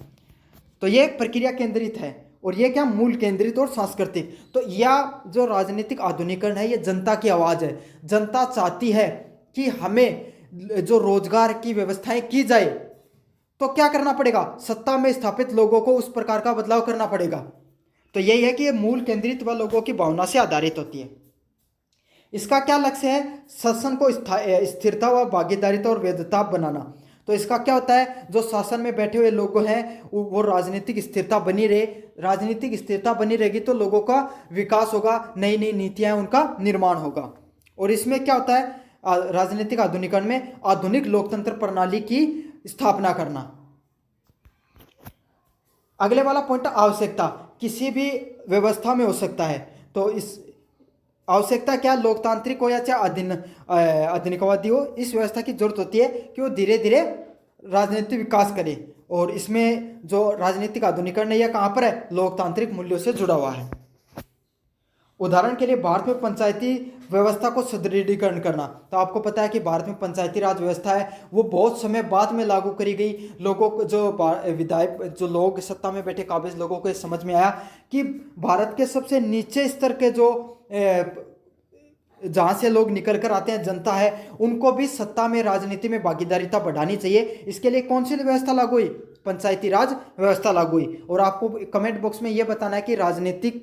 तो ये प्रक्रिया केंद्रित है और ये क्या, मूल केंद्रित और सांस्कृतिक। तो यह जो राजनीतिक आधुनिकीकरण है ये जनता की आवाज़ है। जनता चाहती है कि हमें जो रोजगार की व्यवस्थाएं की जाए तो क्या करना पड़ेगा, सत्ता में स्थापित लोगों को उस प्रकार का बदलाव करना पड़ेगा। तो यही है कि ये मूल केंद्रित व लोगों की भावना से आधारित होती है। इसका क्या लक्ष्य है, शासन को स्थिरता व भागीदारिता और वैधता बनाना। तो इसका क्या होता है, जो शासन में बैठे हुए लोग हैं वो राजनीतिक स्थिरता बनी रहे। राजनीतिक स्थिरता बनी रहेगी तो लोगों का विकास होगा, नई नई नीतियां उनका निर्माण होगा। और इसमें क्या होता है, राजनीतिक आधुनिकीकरण में आधुनिक लोकतंत्र प्रणाली की स्थापना करना। अगले वाला पॉइंट, आवश्यकता किसी भी व्यवस्था में हो सकता है। तो आवश्यकता क्या, लोकतांत्रिक हो या चाहे आधुनिकवादी हो, इस व्यवस्था की जरूरत होती है कि वो धीरे धीरे राजनीतिक विकास करे। और इसमें जो राजनीतिक आधुनिकरण है यह कहाँ पर है, लोकतांत्रिक मूल्यों से जुड़ा हुआ है। उदाहरण के लिए भारत में पंचायती व्यवस्था को सुदृढ़ीकरण करना। तो आपको पता है कि भारत में पंचायती राज व्यवस्था है वो बहुत समय बाद में लागू करी गई। लोगों को जो विधायक जो लोग सत्ता में बैठे काबिज लोगों को समझ में आया कि भारत के सबसे नीचे स्तर के जो जहाँ से लोग निकल कर आते हैं, जनता है, उनको भी सत्ता में राजनीति में भागीदारिता बढ़ानी चाहिए। इसके लिए कौन सी व्यवस्था लागू हुई, पंचायती राज व्यवस्था लागू हुई। और आपको कमेंट बॉक्स में यह बताना है कि राजनीतिक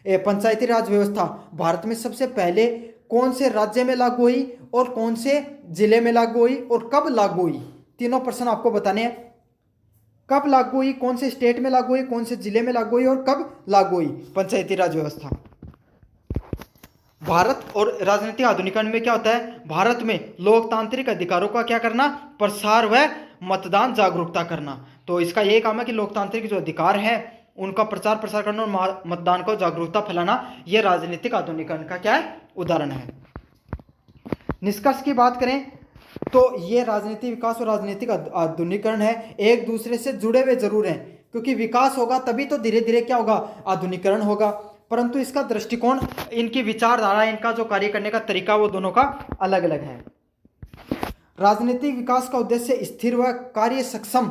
पंचायती राज व्यवस्था भारत में सबसे पहले कौन से राज्य में लागू हुई और कौन से जिले में लागू हुई और कब लागू हुई। तीनों प्रश्न आपको बताने हैं, कब लागू हुई, कौन से स्टेट में लागू हुई, कौन से जिले में लागू हुई और कब लागू हुई पंचायती राज व्यवस्था। भारत और राजनीतिक आधुनिकरण में क्या होता है, भारत में लोकतांत्रिक अधिकारों का क्या करना, प्रसार व मतदान जागरूकता करना। तो इसका यही काम है कि लोकतांत्रिक जो अधिकार है उनका प्रचार प्रसार करना और मतदान को जागरूकता फैलाना, यह राजनीतिक आधुनिकरण का क्या है, उदाहरण है। निष्कर्ष की बात करें तो ये राजनीतिक विकास और राजनीतिक आधुनिकरण है, एक दूसरे से जुड़े हुए जरूर हैं, क्योंकि विकास होगा तभी तो धीरे धीरे क्या होगा, आधुनिकरण होगा। परंतु इसका दृष्टिकोण, इनकी विचारधारा, इनका जो कार्य करने का तरीका वो दोनों का अलग अलग है। राजनीतिक विकास का उद्देश्य स्थिर व कार्य सक्षम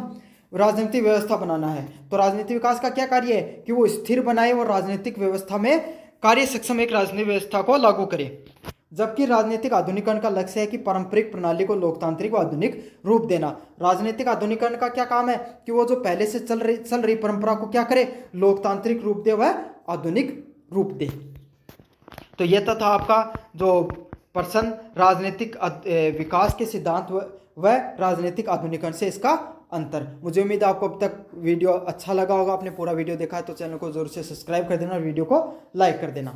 राजनीतिक व्यवस्था बनाना है। तो राजनीतिक विकास का क्या कार्य है कि वो स्थिर बनाए और राजनीतिक व्यवस्था में कार्य सक्षम एक राजनीतिक व्यवस्था को लागू करे। जबकि राजनीतिक आधुनिकरण का लक्ष्य है कि पारंपरिक प्रणाली को लोकतांत्रिक व आधुनिक रूप देना। राजनीतिक आधुनिकरण का क्या काम है कि वो जो पहले से चल रही परंपरा को क्या करे, लोकतांत्रिक रूप दे व आधुनिक रूप दे। तो यह था आपका जो प्रश्न, राजनीतिक विकास के सिद्धांत व राजनीतिक आधुनिकरण से इसका अंतर। मुझे उम्मीद है आपको अब तक वीडियो अच्छा लगा होगा। आपने पूरा वीडियो देखा है तो चैनल को जरूर से सब्सक्राइब कर देना और वीडियो को लाइक कर देना।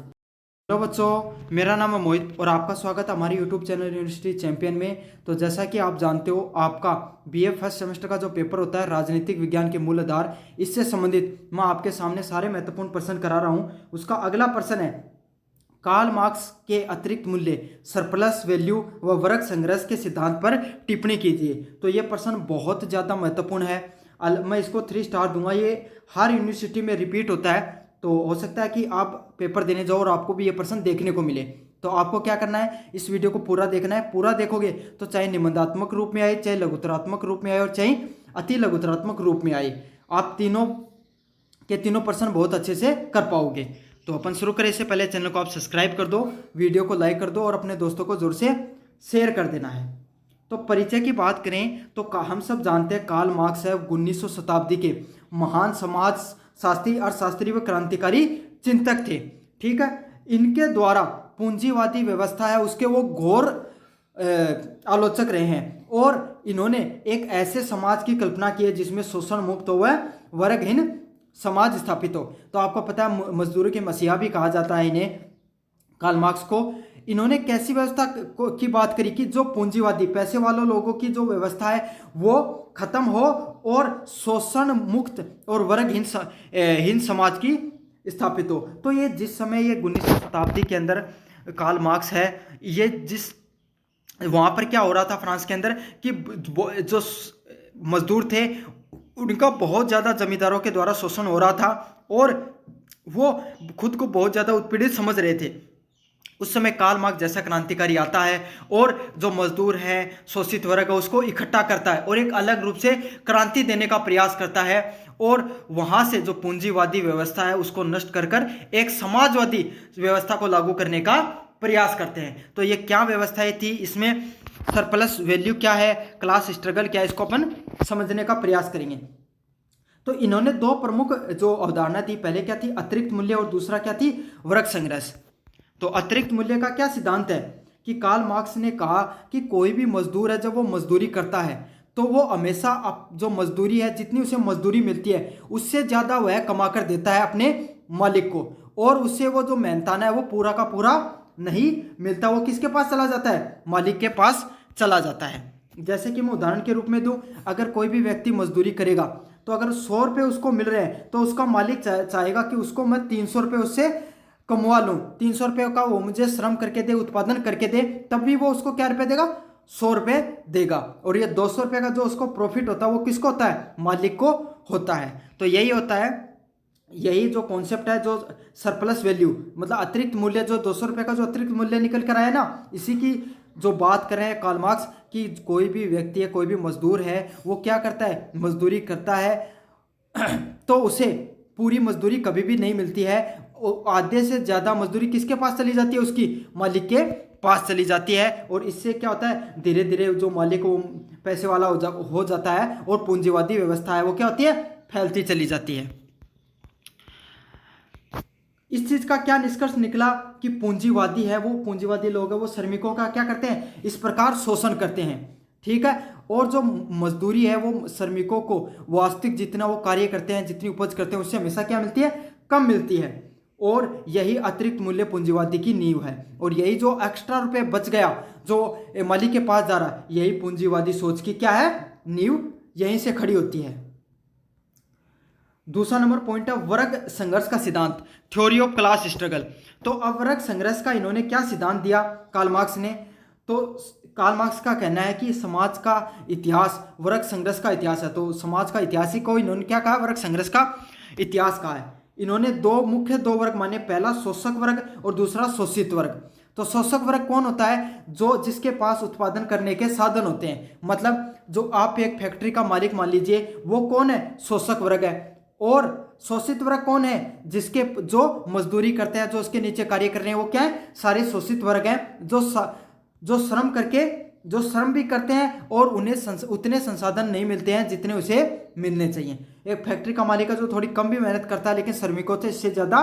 हेलो बच्चों, मेरा नाम है मोहित और आपका स्वागत है हमारे यूट्यूब चैनल यूनिवर्सिटी चैंपियन में। तो जैसा कि आप जानते हो, आपका बीए फर्स्ट सेमेस्टर का जो पेपर होता है राजनीतिक विज्ञान के मूल आधार, इससे संबंधित मैं आपके सामने सारे महत्वपूर्ण प्रश्न करा रहा हूँ। उसका अगला प्रश्न है, कार्ल मार्क्स के अतिरिक्त मूल्य, सरप्लस वैल्यू व वर्ग संग्रह के सिद्धांत पर टिप्पणी कीजिए। तो ये प्रश्न बहुत ज़्यादा महत्वपूर्ण है, मैं इसको 3 स्टार दूंगा। ये हर यूनिवर्सिटी में रिपीट होता है, तो हो सकता है कि आप पेपर देने जाओ और आपको भी ये प्रश्न देखने को मिले। तो आपको क्या करना है, इस वीडियो को पूरा देखना है। पूरा देखोगे तो चाहे निबंधात्मक रूप में आए, चाहे लघुतरात्मक रूप में आए और चाहे अति लघुतरात्मक रूप में आए, आप तीनों के तीनों प्रश्न बहुत अच्छे से कर पाओगे। तो अपन शुरू करें, इससे पहले चैनल को आप सब्सक्राइब कर दो, वीडियो को लाइक कर दो और अपने दोस्तों को जोर से शेयर कर देना है। तो परिचय की बात करें तो हम सब जानते हैं कार्ल मार्क्स है 19वीं शताब्दी के महान समाज शास्त्री, अर्थशास्त्री व क्रांतिकारी चिंतक थे। ठीक है, इनके द्वारा पूंजीवादी व्यवस्था है उसके वो घोर आलोचक रहे हैं और इन्होंने एक ऐसे समाज की कल्पना की है जिसमें शोषण मुक्त हो व वर्गहीन समाज स्थापित हो। तो आपको पता है मजदूरों के मसीहा भी कहा जाता है इन्हें, कार्ल मार्क्स को। इन्होंने कैसी व्यवस्था की बात करी कि जो पूंजीवादी पैसे वालों लोगों की जो व्यवस्था है वो खत्म हो और शोषण मुक्त और वर्गहीन समाज की स्थापित हो। तो ये जिस समय ये 19वीं शताब्दी के अंदर कार्ल मार्क्स है, ये जिस वहाँ पर क्या हो रहा था फ्रांस के अंदर कि जो मजदूर थे उनका बहुत ज़्यादा जमींदारों के द्वारा शोषण हो रहा था और वो खुद को बहुत ज़्यादा उत्पीड़ित समझ रहे थे। उस समय कार्ल मार्क्स जैसा क्रांतिकारी आता है और जो मजदूर है, शोषित वर्ग है, उसको इकट्ठा करता है और एक अलग रूप से क्रांति देने का प्रयास करता है और वहाँ से जो पूंजीवादी व्यवस्था है उसको नष्ट कर एक समाजवादी व्यवस्था को लागू करने का प्रयास करते हैं। तो ये क्या व्यवस्थाएं थी, इसमें सरप्लस वैल्यू क्या है, क्लास स्ट्रगल क्या है, इसको अपन समझने का प्रयास करेंगे। तो इन्होंने 2 प्रमुख जो अवधारणा थी, पहले क्या थी अतिरिक्त मूल्य और दूसरा क्या थी वर्ग संग्रह। तो अतिरिक्त मूल्य का क्या सिद्धांत है कि कार्ल मार्क्स ने कहा कि कोई भी मजदूर है जब वो मजदूरी करता है तो वो हमेशा जो मजदूरी है जितनी उसे मजदूरी मिलती है उससे ज़्यादा वह कमा कर देता है अपने मालिक को, और उससे वो जो मेहनताना है वो पूरा का पूरा नहीं मिलता, वो किसके पास चला जाता है, मालिक के पास चला जाता है। जैसे कि मैं उदाहरण के रूप में दूं, अगर कोई भी व्यक्ति मजदूरी करेगा तो अगर 100 रुपये उसको मिल रहे हैं तो उसका मालिक चाहेगा कि उसको मैं 300 रुपये उससे कमवा लूँ, 300 रुपये का वो मुझे श्रम करके दे, उत्पादन करके दे, तब भी वो उसको क्या रुपये देगा, 100 रुपये देगा। और ये 200 रुपये का जो उसको प्रॉफिट होता है वो किसको होता है, मालिक को होता है। तो यही होता है, यही जो कॉन्सेप्ट है, जो सरप्लस वैल्यू मतलब अतिरिक्त मूल्य, जो 200 रुपये का जो अतिरिक्त मूल्य निकल कर आया ना, इसी की जो बात कर रहे हैं कार्ल मार्क्स कि कोई भी व्यक्ति है, कोई भी मजदूर है, वो क्या करता है, मजदूरी करता है तो उसे पूरी मजदूरी कभी भी नहीं मिलती है। आधे से ज़्यादा मजदूरी किसके पास चली जाती है, उसकी मालिक के पास चली जाती है। और इससे क्या होता है, धीरे धीरे जो मालिक वो पैसे वाला हो जाता है और पूंजीवादी व्यवस्था है वो क्या होती है, फैलती चली जाती है। इस चीज का क्या निष्कर्ष निकला कि पूंजीवादी है, वो पूंजीवादी लोग है, वो श्रमिकों का क्या करते हैं, इस प्रकार शोषण करते हैं। ठीक है। और जो मजदूरी है वो श्रमिकों को वास्तविक जितना वो कार्य करते हैं, जितनी उपज करते हैं, उससे हमेशा क्या मिलती है, कम मिलती है। और यही अतिरिक्त मूल्य पूंजीवादी की नींव है। और यही जो एक्स्ट्रा रुपए बच गया जो मालिक के पास जा रहा है, यही पूंजीवादी सोच की क्या है, नींव यहीं से खड़ी होती है। दूसरा नंबर पॉइंट है वर्ग संघर्ष का सिद्धांत, थ्योरी ऑफ क्लास स्ट्रगल। तो अब वर्ग संघर्ष का इन्होंने क्या सिद्धांत दिया कार्ल मार्क्स ने, तो कार्ल मार्क्स का कहना है कि समाज का इतिहास वर्ग संघर्ष का इतिहास है। तो समाज का इतिहास ही को इन्होंने क्या कहा, वर्ग संघर्ष का इतिहास कहा है। इन्होंने दो वर्ग माने, पहला शोषक वर्ग और दूसरा शोषित वर्ग। तो शोषक वर्ग कौन होता है, जो जिसके पास उत्पादन करने के साधन होते हैं, मतलब जो आप एक फैक्ट्री का मालिक मान लीजिए, वो कौन है, शोषक वर्ग है। और शोषित वर्ग कौन है, जिसके जो मजदूरी करते हैं, जो उसके नीचे कार्य कर रहे हैं, वो क्या है, सारे शोषित वर्ग हैं। जो श्रम करके जो श्रम भी करते हैं और उन्हें उतने संसाधन नहीं मिलते हैं जितने उसे मिलने चाहिए। एक फैक्ट्री का मालिक है जो थोड़ी कम भी मेहनत करता है, लेकिन श्रमिकों से इससे ज़्यादा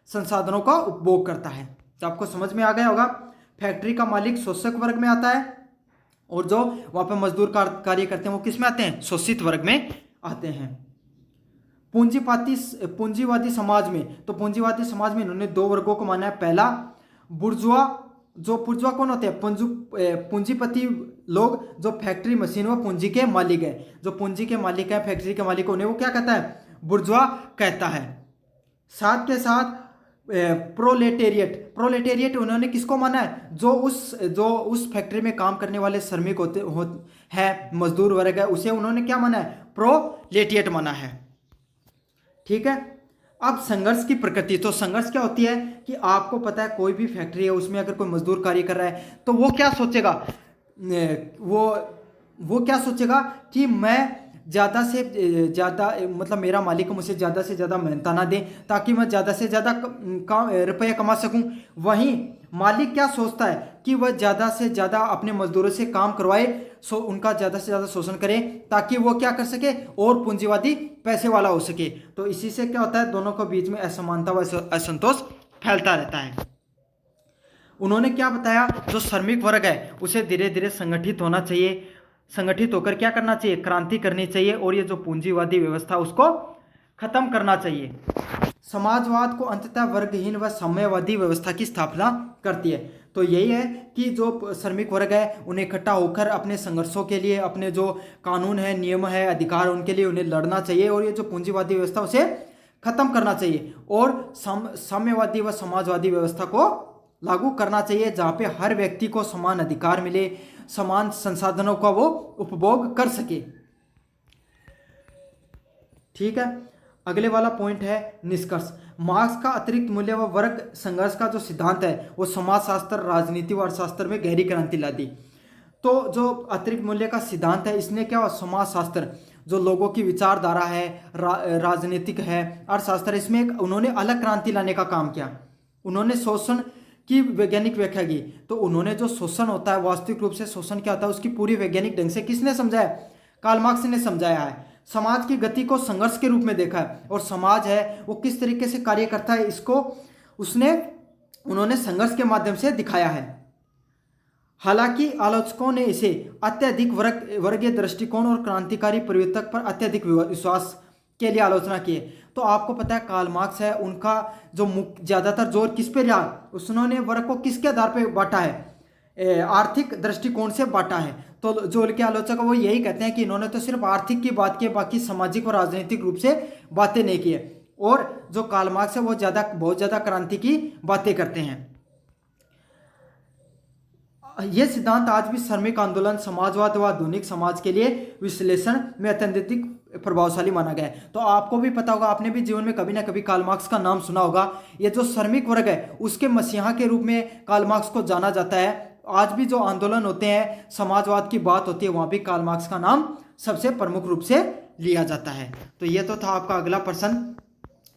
संसाधनों का उपभोग करता है। तो आपको समझ में आ गया होगा, फैक्ट्री का मालिक शोषक वर्ग में आता है और जो वहाँ पे मजदूर कार्य करते हैं वो किस में आते हैं, शोषित वर्ग में आते हैं। पूंजीवादी समाज में, तो पूंजीवादी समाज में इन्होंने दो वर्गों को माना है। पहला बुर्जुआ, जो बुर्जुआ कौन होते हैं, पूंजीपति लोग, जो फैक्ट्री मशीन व पूंजी के मालिक है। जो पूंजी के मालिक है, फैक्ट्री के मालिक उन्हें वो क्या कहता है, बुर्जुआ कहता है। साथ के साथ प्रोलेटेरिएट उन्होंने किसको माना है, जो उस फैक्ट्री में काम करने वाले श्रमिक है, मजदूर वर्ग है, उसे उन्होंने क्या माना है, प्रोलेटिएट माना है। ठीक है। अब संघर्ष की प्रकृति, तो संघर्ष क्या होती है कि आपको पता है कोई भी फैक्ट्री है, उसमें अगर कोई मजदूर कार्य कर रहा है तो वो क्या सोचेगा, वो क्या सोचेगा कि मैं ज़्यादा से ज़्यादा, मतलब मेरा मालिक मुझे ज़्यादा से ज़्यादा मेहनताना दे ताकि मैं ज़्यादा से ज़्यादा रुपये कमा सकूं। वहीं मालिक क्या सोचता है कि वह ज़्यादा से ज़्यादा अपने मजदूरों से काम करवाए, उनका ज़्यादा से ज़्यादा शोषण करे ताकि वो क्या कर सके और पूंजीवादी पैसे वाला हो सके। तो इसी से क्या होता है, दोनों के बीच में असमानता व असंतोष फैलता रहता है। उन्होंने क्या बताया, जो श्रमिक वर्ग है उसे धीरे धीरे संगठित होना चाहिए, संगठित होकर क्या करना चाहिए, क्रांति करनी चाहिए, और ये जो पूंजीवादी व्यवस्था उसको खत्म करना चाहिए। समाजवाद को अंततः वर्गहीन व साम्यवादी व्यवस्था की स्थापना करती है। तो यही है कि जो श्रमिक वर्ग है उन्हें इकट्ठा होकर अपने संघर्षों के लिए, अपने जो कानून है, नियम है, अधिकार, उनके लिए उन्हें लड़ना चाहिए, और ये जो पूंजीवादी व्यवस्था उसे खत्म करना चाहिए और साम्यवादी व समाजवादी व्यवस्था को लागू करना चाहिए, जहाँ पे हर व्यक्ति को समान अधिकार मिले, समान संसाधनों का वो उपभोग कर सके। ठीक है। अगले वाला पॉइंट है निष्कर्ष। मार्क्स का अतिरिक्त मूल्य व वर्ग संघर्ष का जो सिद्धांत है वो समाजशास्त्र, राजनीति व अर्थशास्त्र में गहरी क्रांति ला दी। तो जो अतिरिक्त मूल्य का सिद्धांत है, इसने क्या, समाजशास्त्र जो लोगों की विचारधारा है, राजनीतिक है, अर्थशास्त्र, इसमें एक उन्होंने अलग क्रांति लाने का काम किया। उन्होंने शोषण की वैज्ञानिक व्याख्या की। तो उन्होंने जो शोषण होता है, वास्तविक रूप से शोषण क्या होता है, उसकी पूरी वैज्ञानिक ढंग से किसने समझाया, कार्ल मार्क्स ने समझाया है। समाज की गति को संघर्ष के रूप में देखा है, और समाज है वो किस तरीके से कार्य करता है, इसको उन्होंने संघर्ष के माध्यम से दिखाया है। हालांकि आलोचकों ने इसे अत्यधिक वर्गीय दृष्टिकोण और क्रांतिकारी परिवर्तक पर अत्यधिक विश्वास के लिए आलोचना की है। तो आपको पता है कार्ल मार्क्स है, उनका जो ज़्यादातर जोर किस पे रहा, उन्होंने वर्ग को किसके आधार पे बांटा है, आर्थिक दृष्टिकोण से बांटा है। तो जो उनके आलोचक वो यही कहते हैं कि इन्होंने तो सिर्फ आर्थिक की बात की, बाकी सामाजिक और राजनीतिक रूप से बातें नहीं की है। और जो कार्ल मार्क्स है वो बहुत ज़्यादा क्रांति की बातें करते हैं। ये सिद्धांत आज भी श्रमिक आंदोलन, समाजवाद व आधुनिक समाज के लिए विश्लेषण में अत्यधिक प्रभावशाली माना गया है। तो आपको भी पता होगा, आपने भी जीवन में कभी ना कभी कार्ल मार्क्स का नाम सुना होगा। ये जो श्रमिक वर्ग है उसके मसीहा के रूप में कार्ल मार्क्स को जाना जाता है। आज भी जो आंदोलन होते हैं, समाजवाद की बात होती है, वहाँ भी कार्ल मार्क्स का नाम सबसे प्रमुख रूप से लिया जाता है। तो ये तो था आपका अगला प्रश्न,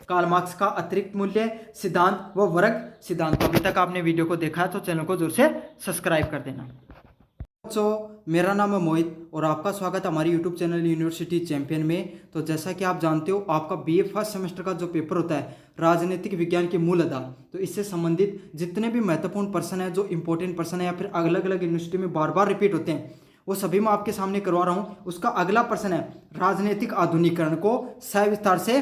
कार्ल मार्क्स का अतिरिक्त मूल्य सिद्धांत व वर्ग सिद्धांत। अभी तक आपने वीडियो को देखा है तो चैनल को जोर से सब्सक्राइब कर देना। मेरा नाम है मोहित और आपका स्वागत है हमारी यूट्यूब चैनल यूनिवर्सिटी चैंपियन में। तो जैसा कि आप जानते हो, आपका बीए फर्स्ट सेमेस्टर का जो पेपर होता है राजनीतिक विज्ञान के मूल आधार, तो इससे संबंधित जितने भी महत्वपूर्ण प्रश्न है, जो इंपॉर्टेंट प्रश्न है या फिर अलग अलग यूनिवर्सिटी में बार बार रिपीट होते हैं, वो सभी मैं आपके सामने करवा रहा हूँ। उसका अगला प्रश्न है राजनीतिक आधुनिकीकरण को सविस्तार से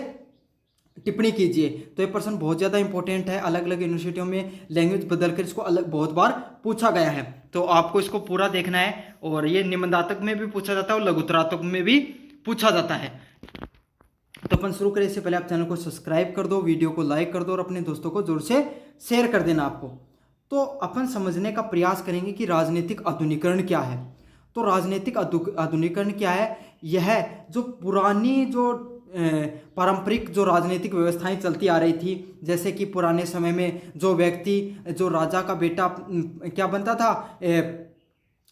टिप्पणी कीजिए। तो ये प्रश्न बहुत ज़्यादा इंपॉर्टेंट है, अलग अलग यूनिवर्सिटियों में लैंग्वेज बदलकर इसको अलग बहुत बार पूछा गया है। तो आपको इसको पूरा देखना है, और ये निबंधात्मक में भी पूछा जाता है और लघुतरात्मक में भी पूछा जाता है। तो अपन शुरू करें इससे पहले आप चैनल को सब्सक्राइब कर दो, वीडियो को लाइक कर दो और अपने दोस्तों को जोर से शेयर कर देना आपको। तो अपन समझने का प्रयास करेंगे कि राजनीतिक आधुनिकीकरण क्या है। तो राजनीतिक आधुनिकीकरण क्या है? यह जो पुरानी जो पारंपरिक जो राजनीतिक व्यवस्थाएं चलती आ रही थी, जैसे कि पुराने समय में जो व्यक्ति, जो राजा का बेटा क्या बनता था,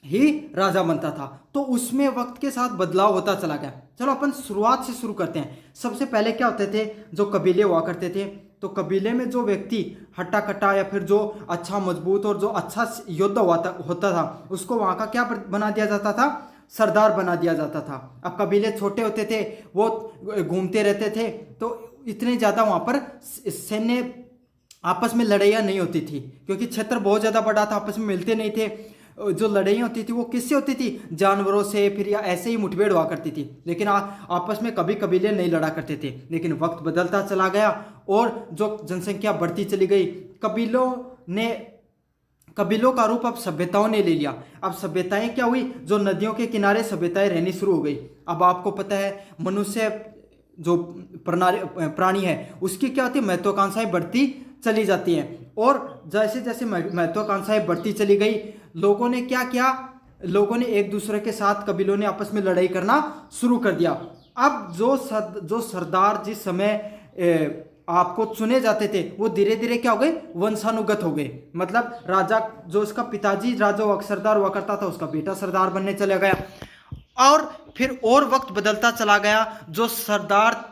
ही राजा बनता था, तो उसमें वक्त के साथ बदलाव होता चला गया। चलो अपन शुरुआत से शुरू करते हैं। सबसे पहले क्या होते थे, जो कबीले हुआ करते थे, तो कबीले में जो व्यक्ति हट्टा कट्टा या फिर जो अच्छा मजबूत और जो अच्छा योद्धा होता था, उसको वहाँ का क्या बना दिया जाता था, सरदार बना दिया जाता था। अब कबीले छोटे होते थे, वो घूमते रहते थे, तो इतने ज़्यादा वहाँ पर सैन्य आपस में लड़ाइयाँ नहीं होती थी, क्योंकि क्षेत्र बहुत ज़्यादा बड़ा था, आपस में मिलते नहीं थे। जो लड़ाइयाँ होती थी वो किससे होती थी, जानवरों से, फिर या ऐसे ही मुठभेड़ हुआ करती थी। लेकिन आपस में कभी कबीले नहीं लड़ा करते थे। लेकिन वक्त बदलता चला गया और जो जनसंख्या बढ़ती चली गई, कबीलों का रूप अब सभ्यताओं ने ले लिया। अब सभ्यताएं क्या हुई, जो नदियों के किनारे सभ्यताएं रहनी शुरू हो गई। अब आपको पता है, मनुष्य जो प्राणी है उसकी क्या होती है, महत्वाकांक्षाएं बढ़ती चली जाती हैं। और जैसे जैसे महत्वाकांक्षाएं बढ़ती चली गई, लोगों ने क्या किया, लोगों ने एक दूसरे के साथ, कबीलों ने आपस में लड़ाई करना शुरू कर दिया। अब जो सरदार जिस समय आपको चुने जाते थे, वो धीरे धीरे क्या हो गए, वंशानुगत हो गए। मतलब राजा, जो उसका पिताजी राजा सरदार हुआ करता था, उसका बेटा सरदार बनने चला गया। और फिर और वक्त बदलता चला गया, जो सरदार,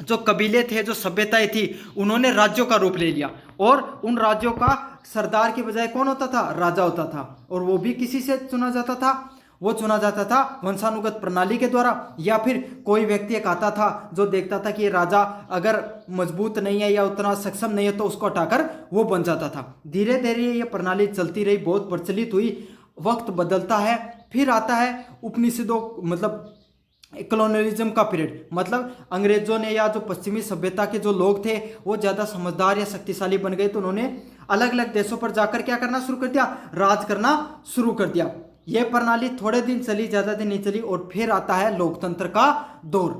जो कबीले थे, जो सभ्यताएं थी, उन्होंने राज्यों का रूप ले लिया। और उन राज्यों का सरदार के बजाय कौन होता था, राजा होता था। और वो भी किसी से चुना जाता था, वो चुना जाता था वंशानुगत प्रणाली के द्वारा, या फिर कोई व्यक्ति एक आता था जो देखता था कि ये राजा अगर मजबूत नहीं है या उतना सक्षम नहीं है, तो उसको हटाकर वो बन जाता था। धीरे धीरे ये प्रणाली चलती रही, बहुत प्रचलित हुई। वक्त बदलता है, फिर आता है उपनिषदों, मतलब कॉलोनियलिज्म का पीरियड। मतलब अंग्रेजों ने या जो पश्चिमी सभ्यता के जो लोग थे वो ज़्यादा समझदार या शक्तिशाली बन गए, तो उन्होंने अलग अलग देशों पर जाकर क्या करना शुरू कर दिया, राज करना शुरू कर दिया। यह प्रणाली थोड़े दिन चली, ज़्यादा दिन नहीं चली, और फिर आता है लोकतंत्र का दौर।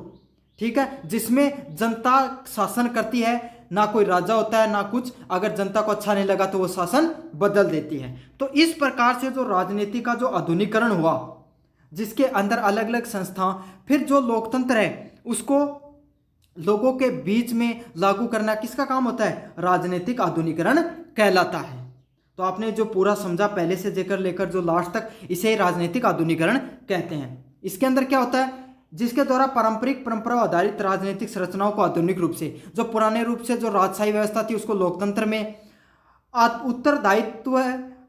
ठीक है, जिसमें जनता शासन करती है, ना कोई राजा होता है ना कुछ। अगर जनता को अच्छा नहीं लगा तो वो शासन बदल देती है। तो इस प्रकार से जो राजनीति का जो आधुनिकीकरण हुआ, जिसके अंदर अलग अलग संस्थाएं, फिर जो लोकतंत्र है उसको लोगों के बीच में लागू करना किसका काम होता है, राजनीतिक आधुनिकीकरण कहलाता है। तो आपने जो पूरा समझा पहले से लेकर जो लास्ट तक, इसे राजनीतिक आधुनिकीकरण कहते हैं। इसके अंदर क्या होता है, जिसके द्वारा पारंपरिक परंपरा आधारित राजनीतिक संरचनाओं को आधुनिक रूप से, जो पुराने रूप से जो राजशाही व्यवस्था थी उसको लोकतंत्र में, उत्तरदायित्व,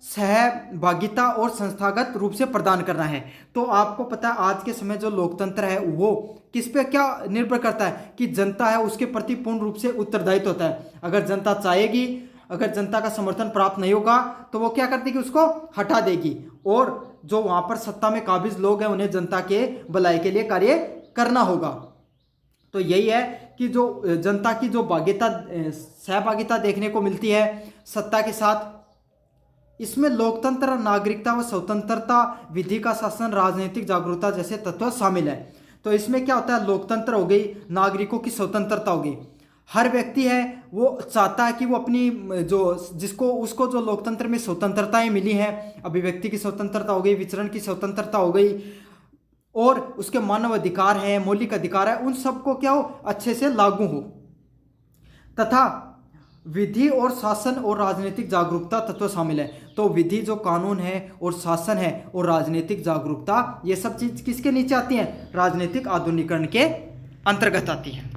सहभागिता और संस्थागत रूप से प्रदान करना है। तो आपको पता है आज के समय जो लोकतंत्र है वो किस पे क्या निर्भर करता है, कि जनता है उसके प्रति पूर्ण रूप से उत्तरदायित्व होता है। अगर जनता चाहेगी, अगर जनता का समर्थन प्राप्त नहीं होगा तो वो क्या कर देगी, उसको हटा देगी। और जो वहाँ पर सत्ता में काबिज लोग हैं उन्हें जनता के भलाई के लिए कार्य करना होगा। तो यही है कि जो जनता की जो सहभागिता देखने को मिलती है सत्ता के साथ, इसमें लोकतंत्र, नागरिकता व स्वतंत्रता, विधि का शासन, राजनीतिक जागरूकता जैसे तत्व शामिल है। तो इसमें क्या होता है, लोकतंत्र हो गई, नागरिकों की स्वतंत्रता हो गई, हर व्यक्ति है वो चाहता है कि वो अपनी जो जिसको उसको जो लोकतंत्र में स्वतंत्रताएं मिली हैं, अभिव्यक्ति की स्वतंत्रता हो गई, विचरण की स्वतंत्रता हो गई, और उसके मानव अधिकार है, मौलिक अधिकार है, उन सबको क्या हो अच्छे से लागू हो, तथा विधि और शासन और राजनीतिक जागरूकता तत्व शामिल है। तो विधि जो कानून है और शासन है और राजनीतिक जागरूकता, ये सब चीज किसके नीचे आती हैं? राजनीतिक आधुनिकीकरण के अंतर्गत आती है।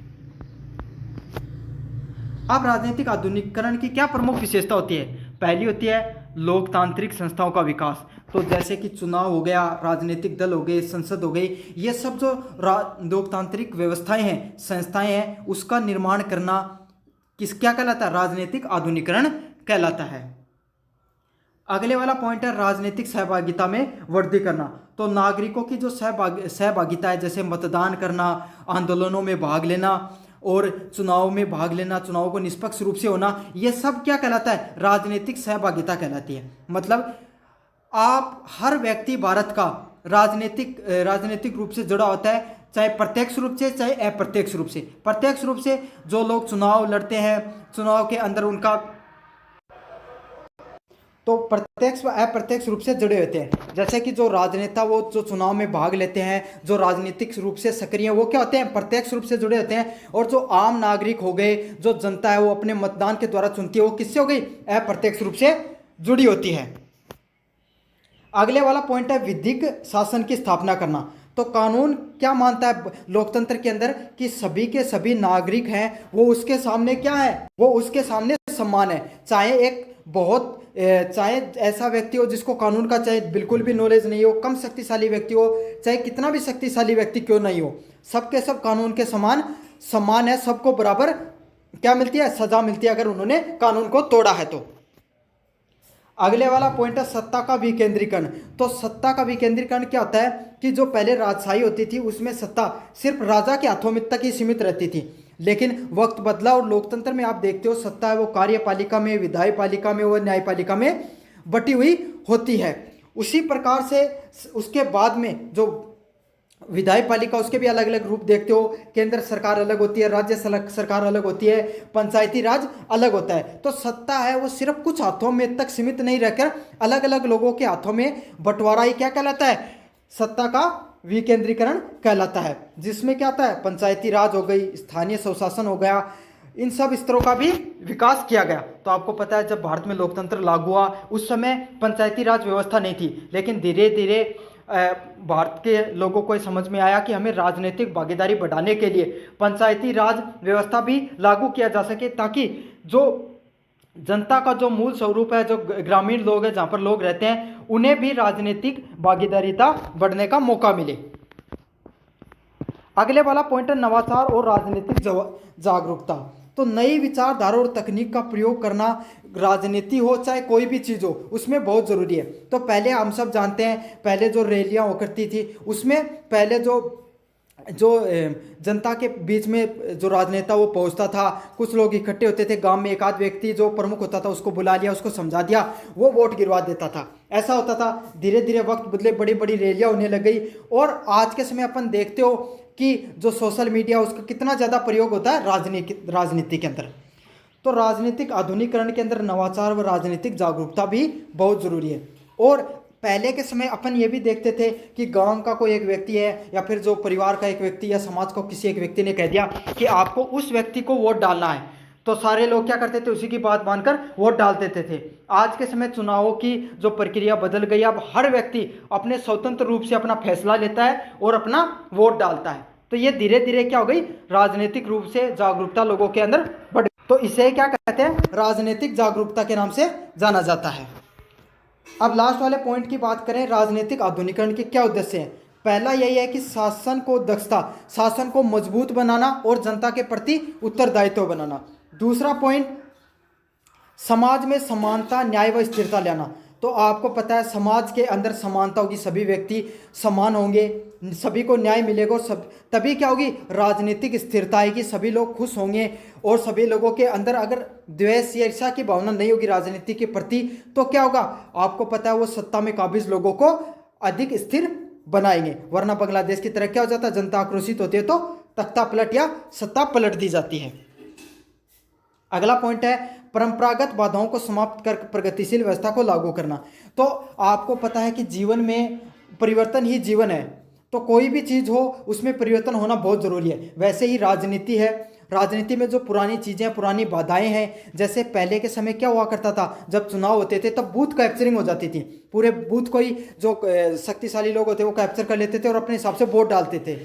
अब राजनीतिक आधुनिकीकरण की क्या प्रमुख विशेषता होती है? पहली होती है लोकतांत्रिक संस्थाओं का विकास। तो जैसे कि चुनाव हो गया, राजनीतिक दल हो गए, संसद हो गई, ये सब जो लोकतांत्रिक व्यवस्थाएं हैं, संस्थाएं हैं, उसका निर्माण करना क्या कहलाता है? राजनीतिक आधुनिकीकरण कहलाता है। अगले वाला पॉइंट है राजनीतिक सहभागिता में वृद्धि करना। तो नागरिकों की जो सहभागिता है, जैसे मतदान करना, आंदोलनों में भाग लेना और चुनाव में भाग लेना, चुनाव को निष्पक्ष रूप से होना, ये सब क्या कहलाता है? राजनीतिक सहभागिता कहलाती है। मतलब आप हर व्यक्ति भारत का राजनीतिक रूप से जुड़ा होता है, चाहे प्रत्यक्ष रूप से चाहे अप्रत्यक्ष रूप से। प्रत्यक्ष रूप से जो लोग चुनाव लड़ते हैं, चुनाव के अंदर उनका तो प्रत्यक्ष व अप्रत्यक्ष रूप से जुड़े होते हैं। जैसे कि जो राजनेता वो जो चुनाव में भाग लेते हैं, जो राजनीतिक रूप से सक्रिय हैं, वो क्या होते हैं? प्रत्यक्ष रूप से जुड़े होते हैं। और जो आम नागरिक हो गए, जो जनता है वो अपने मतदान के द्वारा चुनती है, वो किससे हो गई? अप्रत्यक्ष रूप से जुड़ी होती है। अगले वाला पॉइंट है विधिक शासन की स्थापना करना। तो कानून क्या मानता है लोकतंत्र के अंदर? कि सभी के सभी नागरिक हैं वो उसके सामने क्या है? वो उसके सामने समान है। चाहे ऐसा व्यक्ति हो जिसको कानून का चाहे बिल्कुल भी नॉलेज नहीं हो, कम शक्तिशाली व्यक्ति हो, चाहे कितना भी शक्तिशाली व्यक्ति क्यों नहीं हो, सबके सब कानून के समान है। सबको बराबर क्या मिलती है? सजा मिलती है अगर उन्होंने कानून को तोड़ा है तो। अगले वाला पॉइंट है सत्ता का विकेंद्रीकरण। तो सत्ता का विकेंद्रीकरण क्या होता है? कि जो पहले राजशाही होती थी उसमें सत्ता सिर्फ राजा के हाथों में तक ही सीमित रहती थी, लेकिन वक्त बदला और लोकतंत्र में आप देखते हो सत्ता है वो कार्यपालिका में, विधायपालिका में और न्यायपालिका में बटी हुई होती है। उसी प्रकार से उसके बाद में जो विधायपालिका, उसके भी अलग अलग रूप देखते हो। केंद्र सरकार अलग होती है, राज्य सरकार अलग होती है, पंचायती राज अलग होता है। तो सत्ता है वो सिर्फ कुछ हाथों में तक सीमित नहीं रहकर अलग अलग लोगों के हाथों में बंटवारा ही क्या कहलाता है? सत्ता का विकेंद्रीकरण कहलाता है। जिसमें क्या आता है? पंचायती राज हो गई, स्थानीय स्वशासन हो गया, इन सब स्तरों का भी विकास किया गया। तो आपको पता है जब भारत में लोकतंत्र लागू हुआ उस समय पंचायती राज व्यवस्था नहीं थी, लेकिन धीरे धीरे भारत के लोगों को समझ में आया कि हमें राजनीतिक भागीदारी बढ़ाने के लिए पंचायती राज व्यवस्था भी लागू किया जा सके, ताकि जो जनता का जो मूल स्वरूप है, जो ग्रामीण लोग हैं, जहाँ पर लोग रहते हैं, उन्हें भी राजनीतिक भागीदारिता बढ़ने का मौका मिले। अगले वाला पॉइंट है नवाचार और राजनीतिक जागरूकता। तो नई विचारधारा और तकनीक का प्रयोग करना, राजनीति हो चाहे कोई भी चीज़ हो, उसमें बहुत ज़रूरी है। तो पहले हम सब जानते हैं, पहले जो रैलियां हो करती थी उसमें पहले जो जनता के बीच में जो राजनेता वो पहुंचता था, कुछ लोग इकट्ठे होते थे, गांव में एक आध व्यक्ति जो प्रमुख होता था उसको बुला लिया, उसको समझा दिया, वो वोट गिरवा देता था। ऐसा होता था। धीरे धीरे वक्त बदले, बड़ी बड़ी रैलियां होने लग गई। और आज के समय अपन देखते हो कि जो सोशल मीडिया उसका कितना ज़्यादा प्रयोग होता है राजनीति के अंदर। तो राजनीतिक आधुनिकीकरण के अंदर नवाचार व राजनीतिक जागरूकता भी बहुत ज़रूरी है। और पहले के समय अपन ये भी देखते थे कि गांव का कोई एक व्यक्ति है या फिर जो परिवार का एक व्यक्ति या समाज को किसी एक व्यक्ति ने कह दिया कि आपको उस व्यक्ति को वोट डालना है, तो सारे लोग क्या करते थे? उसी की बात मानकर वोट डाल देते थे। आज के समय चुनावों की जो प्रक्रिया बदल गई, अब हर व्यक्ति अपने स्वतंत्र रूप से अपना फैसला लेता है और अपना वोट डालता है। तो ये धीरे धीरे क्या हो गई? राजनीतिक रूप से जागरूकता लोगों के अंदर बढ़, तो इसे क्या कहते हैं? राजनीतिक जागरूकता के नाम से जाना जाता है। अब लास्ट वाले पॉइंट की बात करें, राजनीतिक आधुनिकीकरण के क्या उद्देश्य हैं? पहला यही है कि शासन को दक्षता, शासन को मजबूत बनाना और जनता के प्रति उत्तरदायित्व बनाना। दूसरा पॉइंट, समाज में समानता, न्याय व स्थिरता लाना। तो आपको पता है समाज के अंदर समानता होगी, सभी व्यक्ति समान होंगे, सभी को न्याय मिलेगा और तभी क्या होगी? राजनीतिक स्थिरता आएगी, सभी लोग खुश होंगे। और सभी लोगों के अंदर अगर द्वेष या ईर्ष्या की भावना नहीं होगी राजनीति के प्रति, तो क्या होगा? आपको पता है वो सत्ता में काबिज लोगों को अधिक स्थिर बनाएंगे। वरना बांग्लादेश की तरह क्या हो जाता है? जनता आक्रोशित होती है तो तख्ता पलट या सत्ता पलट दी जाती है। अगला पॉइंट है परंपरागत बाधाओं को समाप्त कर प्रगतिशील व्यवस्था को लागू करना। तो आपको पता है कि जीवन में परिवर्तन ही जीवन है, तो कोई भी चीज़ हो उसमें परिवर्तन होना बहुत ज़रूरी है। वैसे ही राजनीति है, राजनीति में जो पुरानी चीज़ें पुरानी बाधाएं हैं, जैसे पहले के समय क्या हुआ करता था, जब चुनाव होते थे तब बूथ कैप्चरिंग हो जाती थी। पूरे बूथ को ही जो शक्तिशाली लोग होते वो कैप्चर कर लेते थे और अपने हिसाब से वोट डालते थे।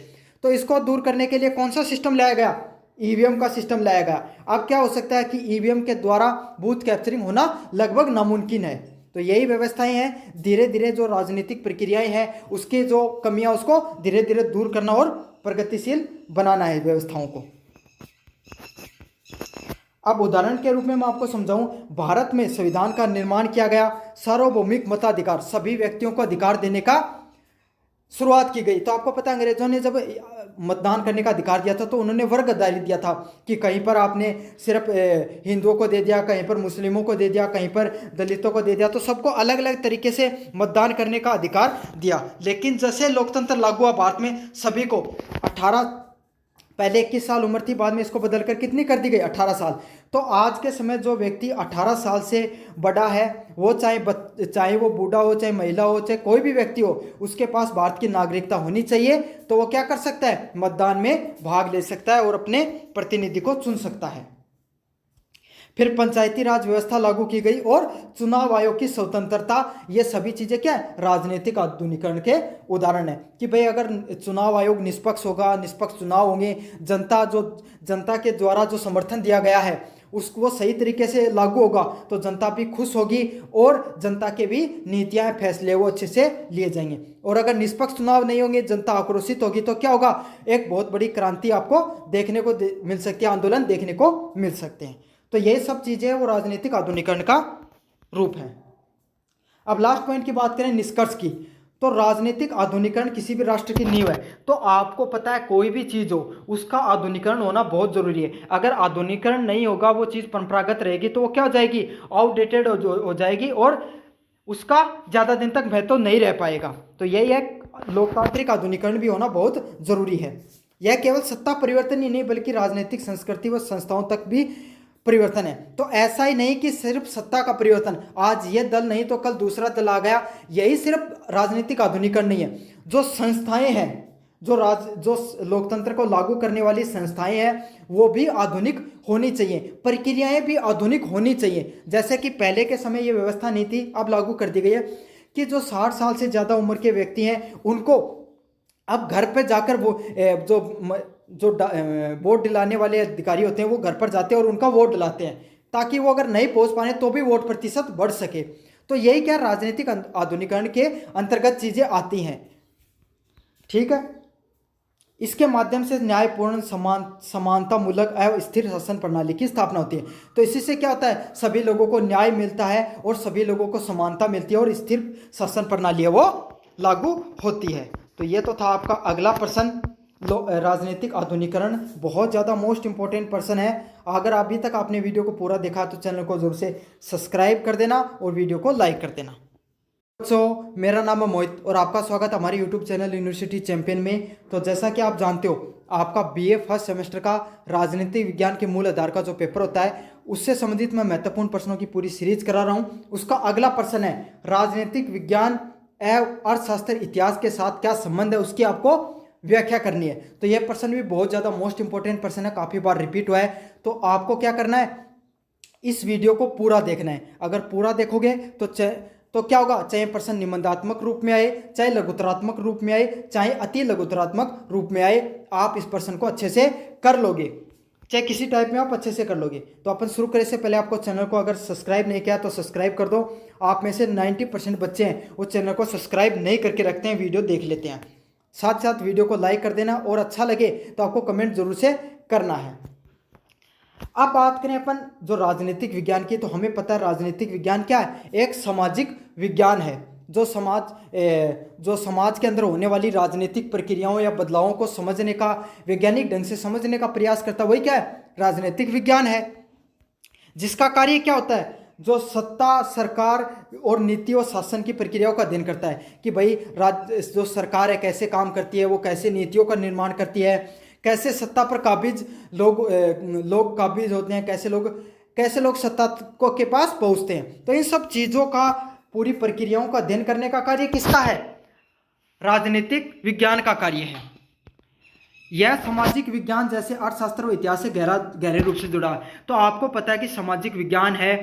तो इसको दूर करने के लिए कौन सा सिस्टम लाया गया? ईवीएम का सिस्टम लाया गया। अब क्या हो सकता है कि ईवीएम के द्वारा बूथ कैप्चरिंग होना लगभग नामुमकिन है। तो यही व्यवस्थाएं हैं, धीरे धीरे जो राजनीतिक प्रक्रियाएं हैं उसके जो कमियां उसको धीरे धीरे दूर करना और प्रगतिशील बनाना है व्यवस्थाओं को। अब उदाहरण के रूप में मैं आपको समझाऊं, भारत में संविधान का निर्माण किया गया, सार्वभौमिक मताधिकार, सभी व्यक्तियों को अधिकार देने का शुरुआत की गई। तो आपको पता है अंग्रेजों ने जब मतदान करने का अधिकार दिया था तो उन्होंने वर्ग आधारित दिया था कि कहीं पर आपने सिर्फ हिंदुओं को दे दिया, कहीं पर मुस्लिमों को दे दिया, कहीं पर दलितों को दे दिया, तो सबको अलग अलग तरीके से मतदान करने का अधिकार दिया। लेकिन जैसे लोकतंत्र लागू हुआ भारत में, सभी को 18, पहले 21 साल उम्र थी, बाद में इसको बदलकर कितनी कर दी गई? 18 साल। तो आज के समय जो व्यक्ति 18 साल से बड़ा है, वो चाहे वो बूढ़ा हो, चाहे महिला हो, चाहे कोई भी व्यक्ति हो, उसके पास भारत की नागरिकता होनी चाहिए। तो वो क्या कर सकता है? मतदान में भाग ले सकता है और अपने प्रतिनिधि को चुन सकता है। फिर पंचायती राज व्यवस्था लागू की गई और चुनाव आयोग की स्वतंत्रता, ये सभी चीजें क्या है? राजनीतिक आधुनिकीकरण के उदाहरण है कि भाई अगर चुनाव आयोग निष्पक्ष होगा, निष्पक्ष चुनाव होंगे, जनता के द्वारा जो समर्थन दिया गया है उसको वो सही तरीके से लागू होगा तो जनता भी खुश होगी और जनता के भी नीतियां फैसले वो अच्छे से लिए जाएंगे। और अगर निष्पक्ष चुनाव नहीं होंगे, जनता आक्रोशित होगी, तो क्या होगा? एक बहुत बड़ी क्रांति आपको देखने को मिल सकती है, आंदोलन देखने को मिल सकते हैं। तो ये सब चीजें वो राजनीतिक आधुनिकीकरण का रूप है। अब लास्ट पॉइंट की बात करें निष्कर्ष की, तो राजनीतिक आधुनिकीकरण किसी भी राष्ट्र की नींव है। तो आपको पता है कोई भी चीज हो उसका आधुनिकीकरण होना बहुत जरूरी है। अगर आधुनिकीकरण नहीं होगा, वो चीज परंपरागत रहेगी तो वो क्या हो जाएगी? आउटडेटेड हो जाएगी और उसका ज्यादा दिन तक महत्व नहीं रह पाएगा। तो यही है, लोकतांत्रिक आधुनिकीकरण भी होना बहुत जरूरी है। यह केवल सत्ता परिवर्तन ही नहीं बल्कि राजनीतिक संस्कृति व संस्थाओं तक भी परिवर्तन है। तो ऐसा ही नहीं कि सिर्फ सत्ता का परिवर्तन, आज ये दल नहीं तो कल दूसरा दल आ गया, यही सिर्फ राजनीतिक आधुनिकीकरण नहीं है। जो संस्थाएं हैं, जो लोकतंत्र को लागू करने वाली संस्थाएं हैं, वो भी आधुनिक होनी चाहिए, प्रक्रियाएं भी आधुनिक होनी चाहिए। जैसे कि पहले के समय ये व्यवस्था नहीं थी, अब लागू कर दी गई है कि जो 60 साल से ज़्यादा उम्र के व्यक्ति हैं उनको अब घर पर जाकर वो जो वोट दिलाने वाले अधिकारी होते हैं वो घर पर जाते हैं और उनका वोट दिलाते हैं, ताकि वो अगर नहीं पहुंच पाए तो भी वोट प्रतिशत बढ़ सके। तो यही क्या राजनीतिक आधुनिकीकरण के अंतर्गत चीजें आती हैं। ठीक है, इसके माध्यम से न्यायपूर्ण समानता मूलक एवं स्थिर शासन प्रणाली की स्थापना होती है। तो इसी से क्या होता है? सभी लोगों को न्याय मिलता है और सभी लोगों को समानता मिलती है और स्थिर शासन प्रणाली है वो लागू होती है। तो ये तो था आपका अगला प्रश्न। राजनीतिक आधुनिकीकरण बहुत ज़्यादा मोस्ट इंपॉर्टेंट पर्सन है। अगर अभी तक आपने वीडियो को पूरा देखा तो चैनल को जरूर से सब्सक्राइब कर देना और वीडियो को लाइक कर देना। मेरा नाम है मोहित और आपका स्वागत हमारे यूट्यूब चैनल यूनिवर्सिटी चैंपियन में। तो जैसा कि आप जानते हो, आपका बीए फर्स्ट सेमेस्टर का राजनीतिक विज्ञान के मूल आधार का जो पेपर होता है उससे संबंधित मैं महत्वपूर्ण प्रश्नों की पूरी सीरीज करा रहा हूँ। उसका अगला प्रश्न है राजनीतिक विज्ञान एवं अर्थशास्त्र इतिहास के साथ क्या संबंध है, उसकी आपको व्याख्या करनी है। तो यह प्रश्न भी बहुत ज़्यादा मोस्ट इंपॉर्टेंट प्रश्न है, काफ़ी बार रिपीट हुआ है। तो आपको क्या करना है? इस वीडियो को पूरा देखना है। अगर पूरा देखोगे तो क्या होगा? चाहे प्रश्न निबंधात्मक रूप में आए, चाहे लघुतरात्मक रूप में आए, चाहे अति लघुतरात्मक रूप में आए, आप इस प्रश्न को अच्छे से कर लोगे। चाहे किसी टाइप में आप अच्छे से कर लोगे। तो अपन शुरू करने से पहले आपको चैनल को अगर सब्सक्राइब नहीं किया तो सब्सक्राइब कर दो। आप में से 90% बच्चे हैं वो चैनल को सब्सक्राइब नहीं करके रखते हैं, वीडियो देख लेते हैं। साथ साथ वीडियो को लाइक कर देना और अच्छा लगे तो आपको कमेंट जरूर से करना है। अब बात करें अपन जो राजनीतिक विज्ञान की, तो हमें पता है राजनीतिक विज्ञान क्या है? एक सामाजिक विज्ञान है जो समाज के अंदर होने वाली राजनीतिक प्रक्रियाओं या बदलावों को समझने का, वैज्ञानिक ढंग से समझने का प्रयास करता है। वही क्या है? राजनीतिक विज्ञान है, जिसका कार्य क्या होता है? जो सत्ता, सरकार और नीति और शासन की प्रक्रियाओं का अध्ययन करता है कि भाई जो सरकार है कैसे काम करती है, वो कैसे नीतियों का निर्माण करती है, कैसे सत्ता पर काबिज लोग काबिज होते हैं, कैसे लोग कैसे लोग सत्ता को के पास पहुंचते हैं। तो इन सब चीज़ों का, पूरी प्रक्रियाओं का अध्ययन करने का कार्य किसका है? राजनीतिक विज्ञान का कार्य है। यह सामाजिक विज्ञान जैसे अर्थशास्त्र और इतिहास से गहरे रूप से जुड़ा है। तो आपको पता है कि सामाजिक विज्ञान है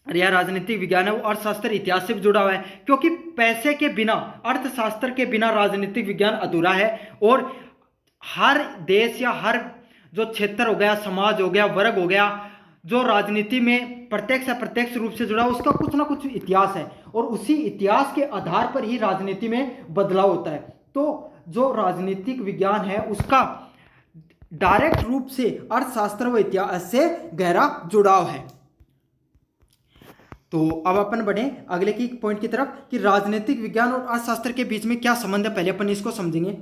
या राजनीतिक विज्ञान है वो अर्थशास्त्र इतिहास से भी जुड़ा हुआ है, क्योंकि पैसे के बिना, अर्थशास्त्र के बिना राजनीतिक विज्ञान अधूरा है। और हर देश या हर जो क्षेत्र हो गया, समाज हो गया, वर्ग हो गया, जो राजनीति में प्रत्यक्ष या अप्रत्यक्ष रूप से जुड़ा, उसका कुछ ना कुछ इतिहास है और उसी इतिहास के आधार पर ही राजनीति में बदलाव होता है। तो जो राजनीतिक विज्ञान है उसका डायरेक्ट रूप से अर्थशास्त्र व इतिहास से गहरा जुड़ाव है। तो अब अपन बढ़े अगले की पॉइंट की तरफ कि राजनीतिक विज्ञान और अर्थशास्त्र के बीच में क्या संबंध है। पहले अपन इसको समझेंगे।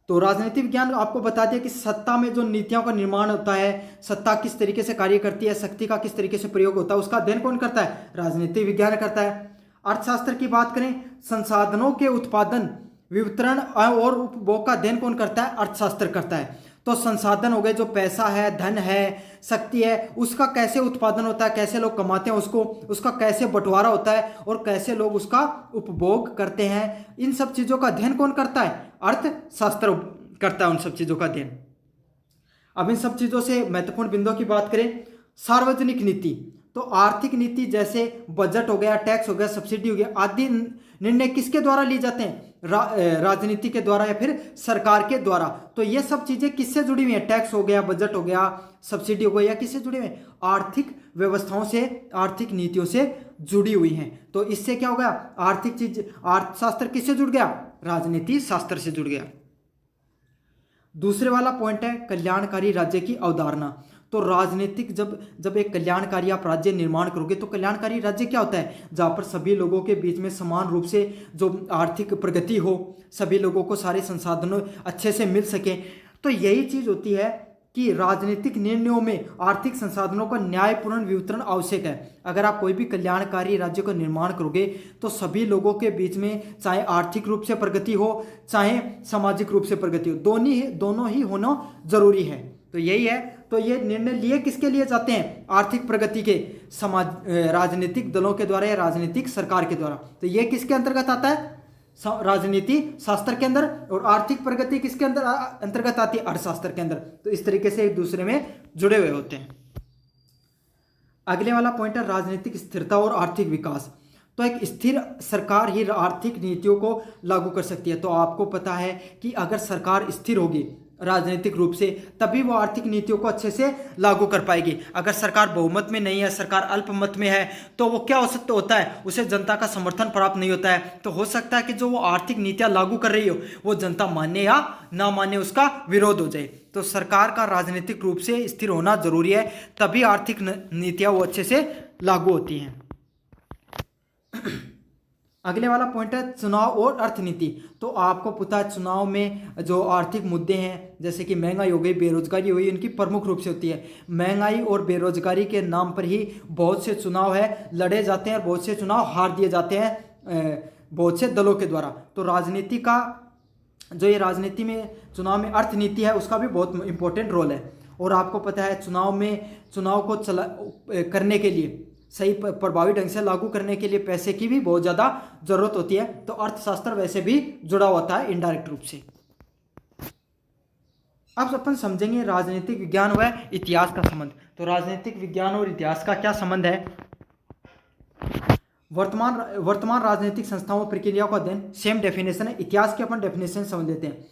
तो राजनीतिक विज्ञान आपको बता दिया कि सत्ता में जो नीतियों का निर्माण होता है, सत्ता किस तरीके से कार्य करती है, शक्ति का किस तरीके से प्रयोग होता है, उसका अध्ययन कौन करता है? राजनीतिक विज्ञान करता है। अर्थशास्त्र की बात करें, संसाधनों के उत्पादन, वितरण और उपभोग का अध्ययन कौन करता है? अर्थशास्त्र करता है। तो संसाधन हो गए, जो पैसा है, धन है, शक्ति है, उसका कैसे उत्पादन होता है, कैसे लोग कमाते हैं उसको, उसका कैसे बंटवारा होता है और कैसे लोग उसका उपभोग करते हैं, इन सब चीज़ों का अध्ययन कौन करता है? अर्थशास्त्र करता है उन सब चीज़ों का अध्ययन। अब इन सब चीज़ों से महत्वपूर्ण बिंदुओं की बात करें, सार्वजनिक नीति, तो आर्थिक नीति जैसे बजट हो गया, टैक्स हो गया, सब्सिडी हो गया, आदि निर्णय किसके द्वारा लिए जाते हैं? राजनीति के द्वारा या फिर सरकार के द्वारा। तो ये सब चीजें किससे जुड़ी हुई हैं? टैक्स हो गया, बजट हो गया, सब्सिडी हो गई, या किससे जुड़ी हुई हैं? आर्थिक व्यवस्थाओं से, आर्थिक नीतियों से जुड़ी हुई हैं। तो इससे क्या हो गया? आर्थिक चीज, अर्थशास्त्र किससे जुड़ गया? राजनीति शास्त्र से जुड़ गया। दूसरे वाला पॉइंट है कल्याणकारी राज्य की अवधारणा। तो राजनीतिक जब एक कल्याणकारी आप राज्य निर्माण करोगे तो कल्याणकारी राज्य क्या होता है? जहाँ पर सभी लोगों के बीच में समान रूप से जो आर्थिक प्रगति हो, सभी लोगों को सारे संसाधनों अच्छे से मिल सके। तो यही चीज़ होती है कि राजनीतिक निर्णयों में आर्थिक संसाधनों का न्यायपूर्ण वितरण आवश्यक है। अगर आप कोई भी कल्याणकारी राज्य का निर्माण करोगे तो सभी लोगों के बीच में, चाहे आर्थिक रूप से प्रगति हो, चाहे सामाजिक रूप से प्रगति हो, दोनों ही होना जरूरी है। तो यही है। तो ये निर्णय लिए किसके लिए जाते हैं? आर्थिक प्रगति के, राजनीतिक दलों के द्वारा या राजनीतिक सरकार के द्वारा। तो ये किसके अंतर्गत आता है? राजनीति शास्त्र के अंदर। और आर्थिक प्रगति किसके अंदर अंतर्गत आती है? अर्थशास्त्र के अंदर। तो इस तरीके से एक दूसरे में जुड़े हुए होते हैं। अगले वाला पॉइंट है राजनीतिक स्थिरता और आर्थिक विकास। तो एक स्थिर सरकार ही आर्थिक नीतियों को लागू कर सकती है। तो आपको पता है कि अगर सरकार स्थिर होगी राजनीतिक रूप से, तभी वो आर्थिक नीतियों को अच्छे से लागू कर पाएगी। अगर सरकार बहुमत में नहीं है, सरकार अल्पमत में है, तो वो क्या होता है? उसे जनता का समर्थन प्राप्त नहीं होता है। तो हो सकता है कि जो वो आर्थिक नीतियां लागू कर रही हो वो जनता माने या ना माने, उसका विरोध हो जाए। तो सरकार का राजनीतिक रूप से स्थिर होना जरूरी है, तभी आर्थिक नीतियां वो अच्छे से लागू होती हैं। अगले वाला पॉइंट है चुनाव और अर्थनीति। तो आपको पता है चुनाव में जो आर्थिक मुद्दे हैं, जैसे कि महंगाई हो गई, बेरोजगारी हुई, इनकी प्रमुख रूप से होती है। महंगाई और बेरोजगारी के नाम पर ही बहुत से चुनाव है लड़े जाते हैं और बहुत से चुनाव हार दिए जाते हैं बहुत से दलों के द्वारा। तो राजनीति का जो ये राजनीति में चुनाव में अर्थनीति है उसका भी बहुत इंपॉर्टेंट रोल है। और आपको पता है चुनाव को करने के लिए, सही प्रभावी ढंग से लागू करने के लिए पैसे की भी बहुत ज़्यादा जरूरत होती है। तो अर्थशास्त्र वैसे भी जुड़ा होता है इनडायरेक्ट रूप से। अब अपन समझेंगे राजनीतिक विज्ञान व इतिहास का संबंध। तो राजनीतिक विज्ञान और इतिहास का क्या संबंध है? वर्तमान राजनीतिक संस्थाओं प्रक्रियाओं का अध्ययन, सेम डेफिनेशन है। इतिहास की अपन डेफिनेशन समझ लेते हैं।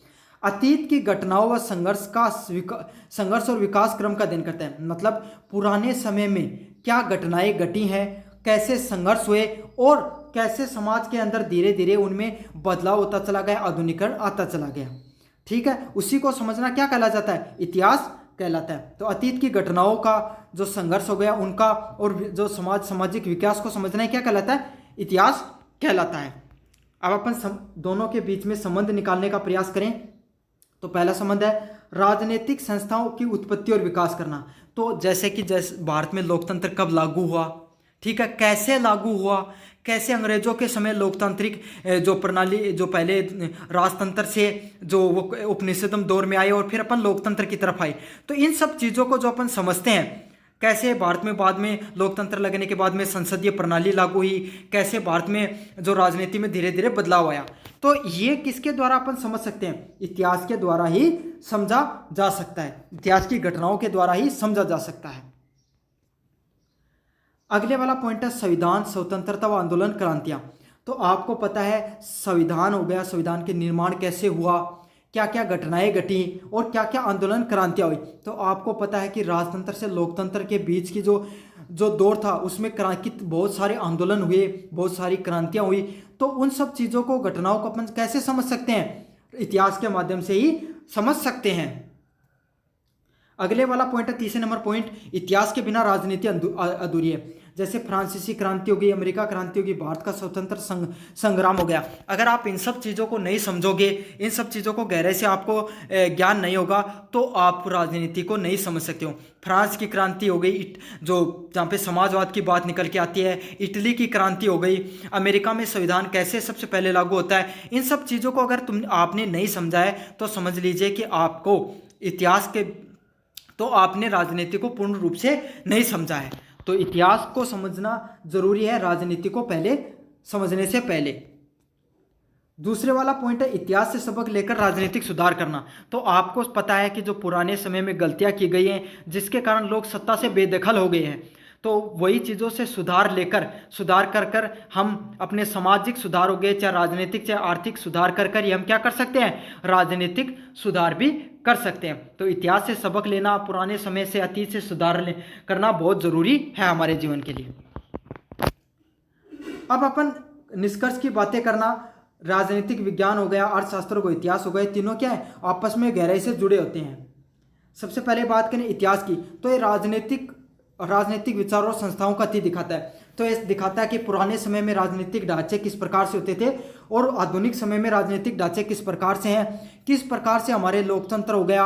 अतीत की घटनाओं व संघर्ष और विकास क्रम का अध्ययन करते हैं। मतलब पुराने समय में क्या घटनाएं घटी हैं, कैसे संघर्ष हुए और कैसे समाज के अंदर धीरे धीरे उनमें बदलाव होता चला गया, आधुनिकीकरण आता चला गया। ठीक है, उसी को समझना क्या कहला जाता है? इतिहास कहलाता है। तो अतीत की घटनाओं का जो संघर्ष हो गया उनका, और जो सामाजिक विकास को समझना क्या कहलाता है? इतिहास कहलाता है। अब अपन दोनों के बीच में संबंध निकालने का प्रयास करें। तो पहला संबंध है राजनीतिक संस्थाओं की उत्पत्ति और विकास करना। तो जैसे भारत में लोकतंत्र कब लागू हुआ, ठीक है, कैसे लागू हुआ, कैसे अंग्रेजों के समय लोकतांत्रिक जो प्रणाली, जो पहले राजतंत्र से जो वो उपनिषदम दौर में आए और फिर अपन लोकतंत्र की तरफ आए। तो इन सब चीज़ों को जो अपन समझते हैं कैसे भारत में बाद में लोकतंत्र लगने के बाद में संसदीय प्रणाली लागू हुई, कैसे भारत में जो राजनीति में धीरे धीरे बदलाव आया। तो ये किसके द्वारा अपन समझ सकते हैं? इतिहास के द्वारा ही समझा जा सकता है, इतिहास की घटनाओं के द्वारा ही समझा जा सकता है। अगले वाला पॉइंट है संविधान, स्वतंत्रता व आंदोलन, क्रांतियां। तो आपको पता है संविधान हो गया, संविधान के निर्माण कैसे हुआ, क्या क्या घटनाएं घटी और क्या क्या आंदोलन क्रांतियां हुई। तो आपको पता है कि राजतंत्र से लोकतंत्र के बीच की जो दौर था उसमें बहुत सारे आंदोलन हुए, बहुत सारी क्रांतियां हुई। तो उन सब चीज़ों को, घटनाओं को अपन कैसे समझ सकते हैं? इतिहास के माध्यम से ही समझ सकते हैं। अगले वाला पॉइंट है, तीसरे नंबर पॉइंट, इतिहास के बिना राजनीति अधूरी है। जैसे फ्रांसीसी क्रांति हो गई, अमेरिका क्रांति होगी, भारत का स्वतंत्र संग्राम हो गया। अगर आप इन सब चीज़ों को नहीं समझोगे, इन सब चीज़ों को गहराई से आपको ज्ञान नहीं होगा, तो आप राजनीति को नहीं समझ सकते हो। फ्रांस की क्रांति हो गई, जो जहाँ पे समाजवाद की बात निकल के आती है। इटली की क्रांति हो गई। अमेरिका में संविधान कैसे सबसे पहले लागू होता है। इन सब चीज़ों को अगर आपने नहीं समझा है तो समझ लीजिए कि आपको इतिहास के, तो आपने राजनीति को पूर्ण रूप से नहीं समझा है। तो इतिहास को समझना जरूरी है राजनीति को पहले समझने से पहले। दूसरे वाला पॉइंट है इतिहास से सबक लेकर राजनीतिक सुधार करना। तो आपको पता है कि जो पुराने समय में गलतियां की गई हैं जिसके कारण लोग सत्ता से बेदखल हो गए हैं, तो वही चीज़ों से सुधार कर कर हम अपने सामाजिक सुधार हो गए, चाहे राजनीतिक चाहे आर्थिक सुधार कर कर ही हम क्या कर सकते हैं? राजनीतिक सुधार भी कर सकते हैं। तो इतिहास से सबक लेना, पुराने समय से, अतीत से सुधार करना बहुत ज़रूरी है हमारे जीवन के लिए। अब अपन निष्कर्ष की बातें करना, राजनीतिक विज्ञान हो गया, अर्थशास्त्र हो गया, इतिहास हो गया, तीनों क्या है? आपस में गहराई से जुड़े होते हैं। सबसे पहले बात करें इतिहास की, तो ये राजनीतिक विचार और संस्थाओं का अतीत दिखाता है। तो ये दिखाता है कि पुराने समय में राजनीतिक ढांचे किस प्रकार से होते थे और आधुनिक समय में राजनीतिक ढांचे किस प्रकार से हैं, किस प्रकार से हमारे लोकतंत्र हो गया,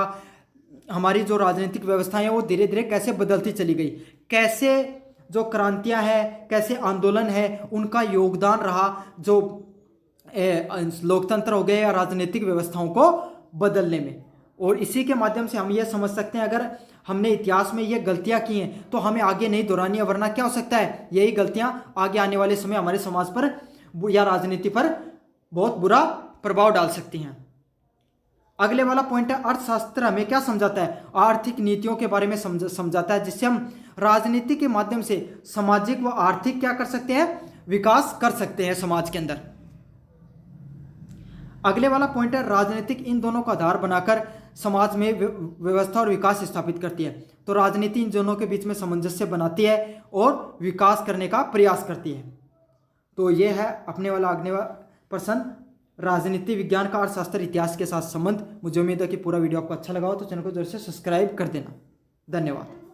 हमारी जो राजनीतिक व्यवस्थाएं हैं वो धीरे धीरे कैसे बदलती चली गई, कैसे जो क्रांतियां हैं, कैसे आंदोलन है, उनका योगदान रहा जो लोकतंत्र हो गए या राजनीतिक व्यवस्थाओं को बदलने में। और इसी के माध्यम से हम ये समझ सकते हैं अगर हमने इतिहास में ये गलतियां की हैं तो हमें आगे नहीं दोहरानी है, वरना क्या हो सकता है? यही गलतियां आगे आने वाले समय हमारे समाज पर या राजनीति पर बहुत बुरा प्रभाव डाल सकती हैं। अगले वाला पॉइंट है अर्थशास्त्र हमें क्या समझाता है? आर्थिक नीतियों के बारे में समझाता है, जिससे हम राजनीति के माध्यम से सामाजिक व आर्थिक क्या कर सकते हैं? विकास कर सकते हैं समाज के अंदर। अगले वाला पॉइंट है राजनीतिक इन दोनों का आधार बनाकर समाज में व्यवस्था और विकास स्थापित करती है। तो राजनीति इन दोनों के बीच में सामंजस्य बनाती है और विकास करने का प्रयास करती है। तो ये है अपने वाला अगले प्रश्न, राजनीति विज्ञान का अर्थशास्त्र इतिहास के साथ संबंध। मुझे उम्मीद है कि पूरा वीडियो आपको अच्छा लगा हो, तो चैनल को जरूर से सब्सक्राइब कर देना। धन्यवाद।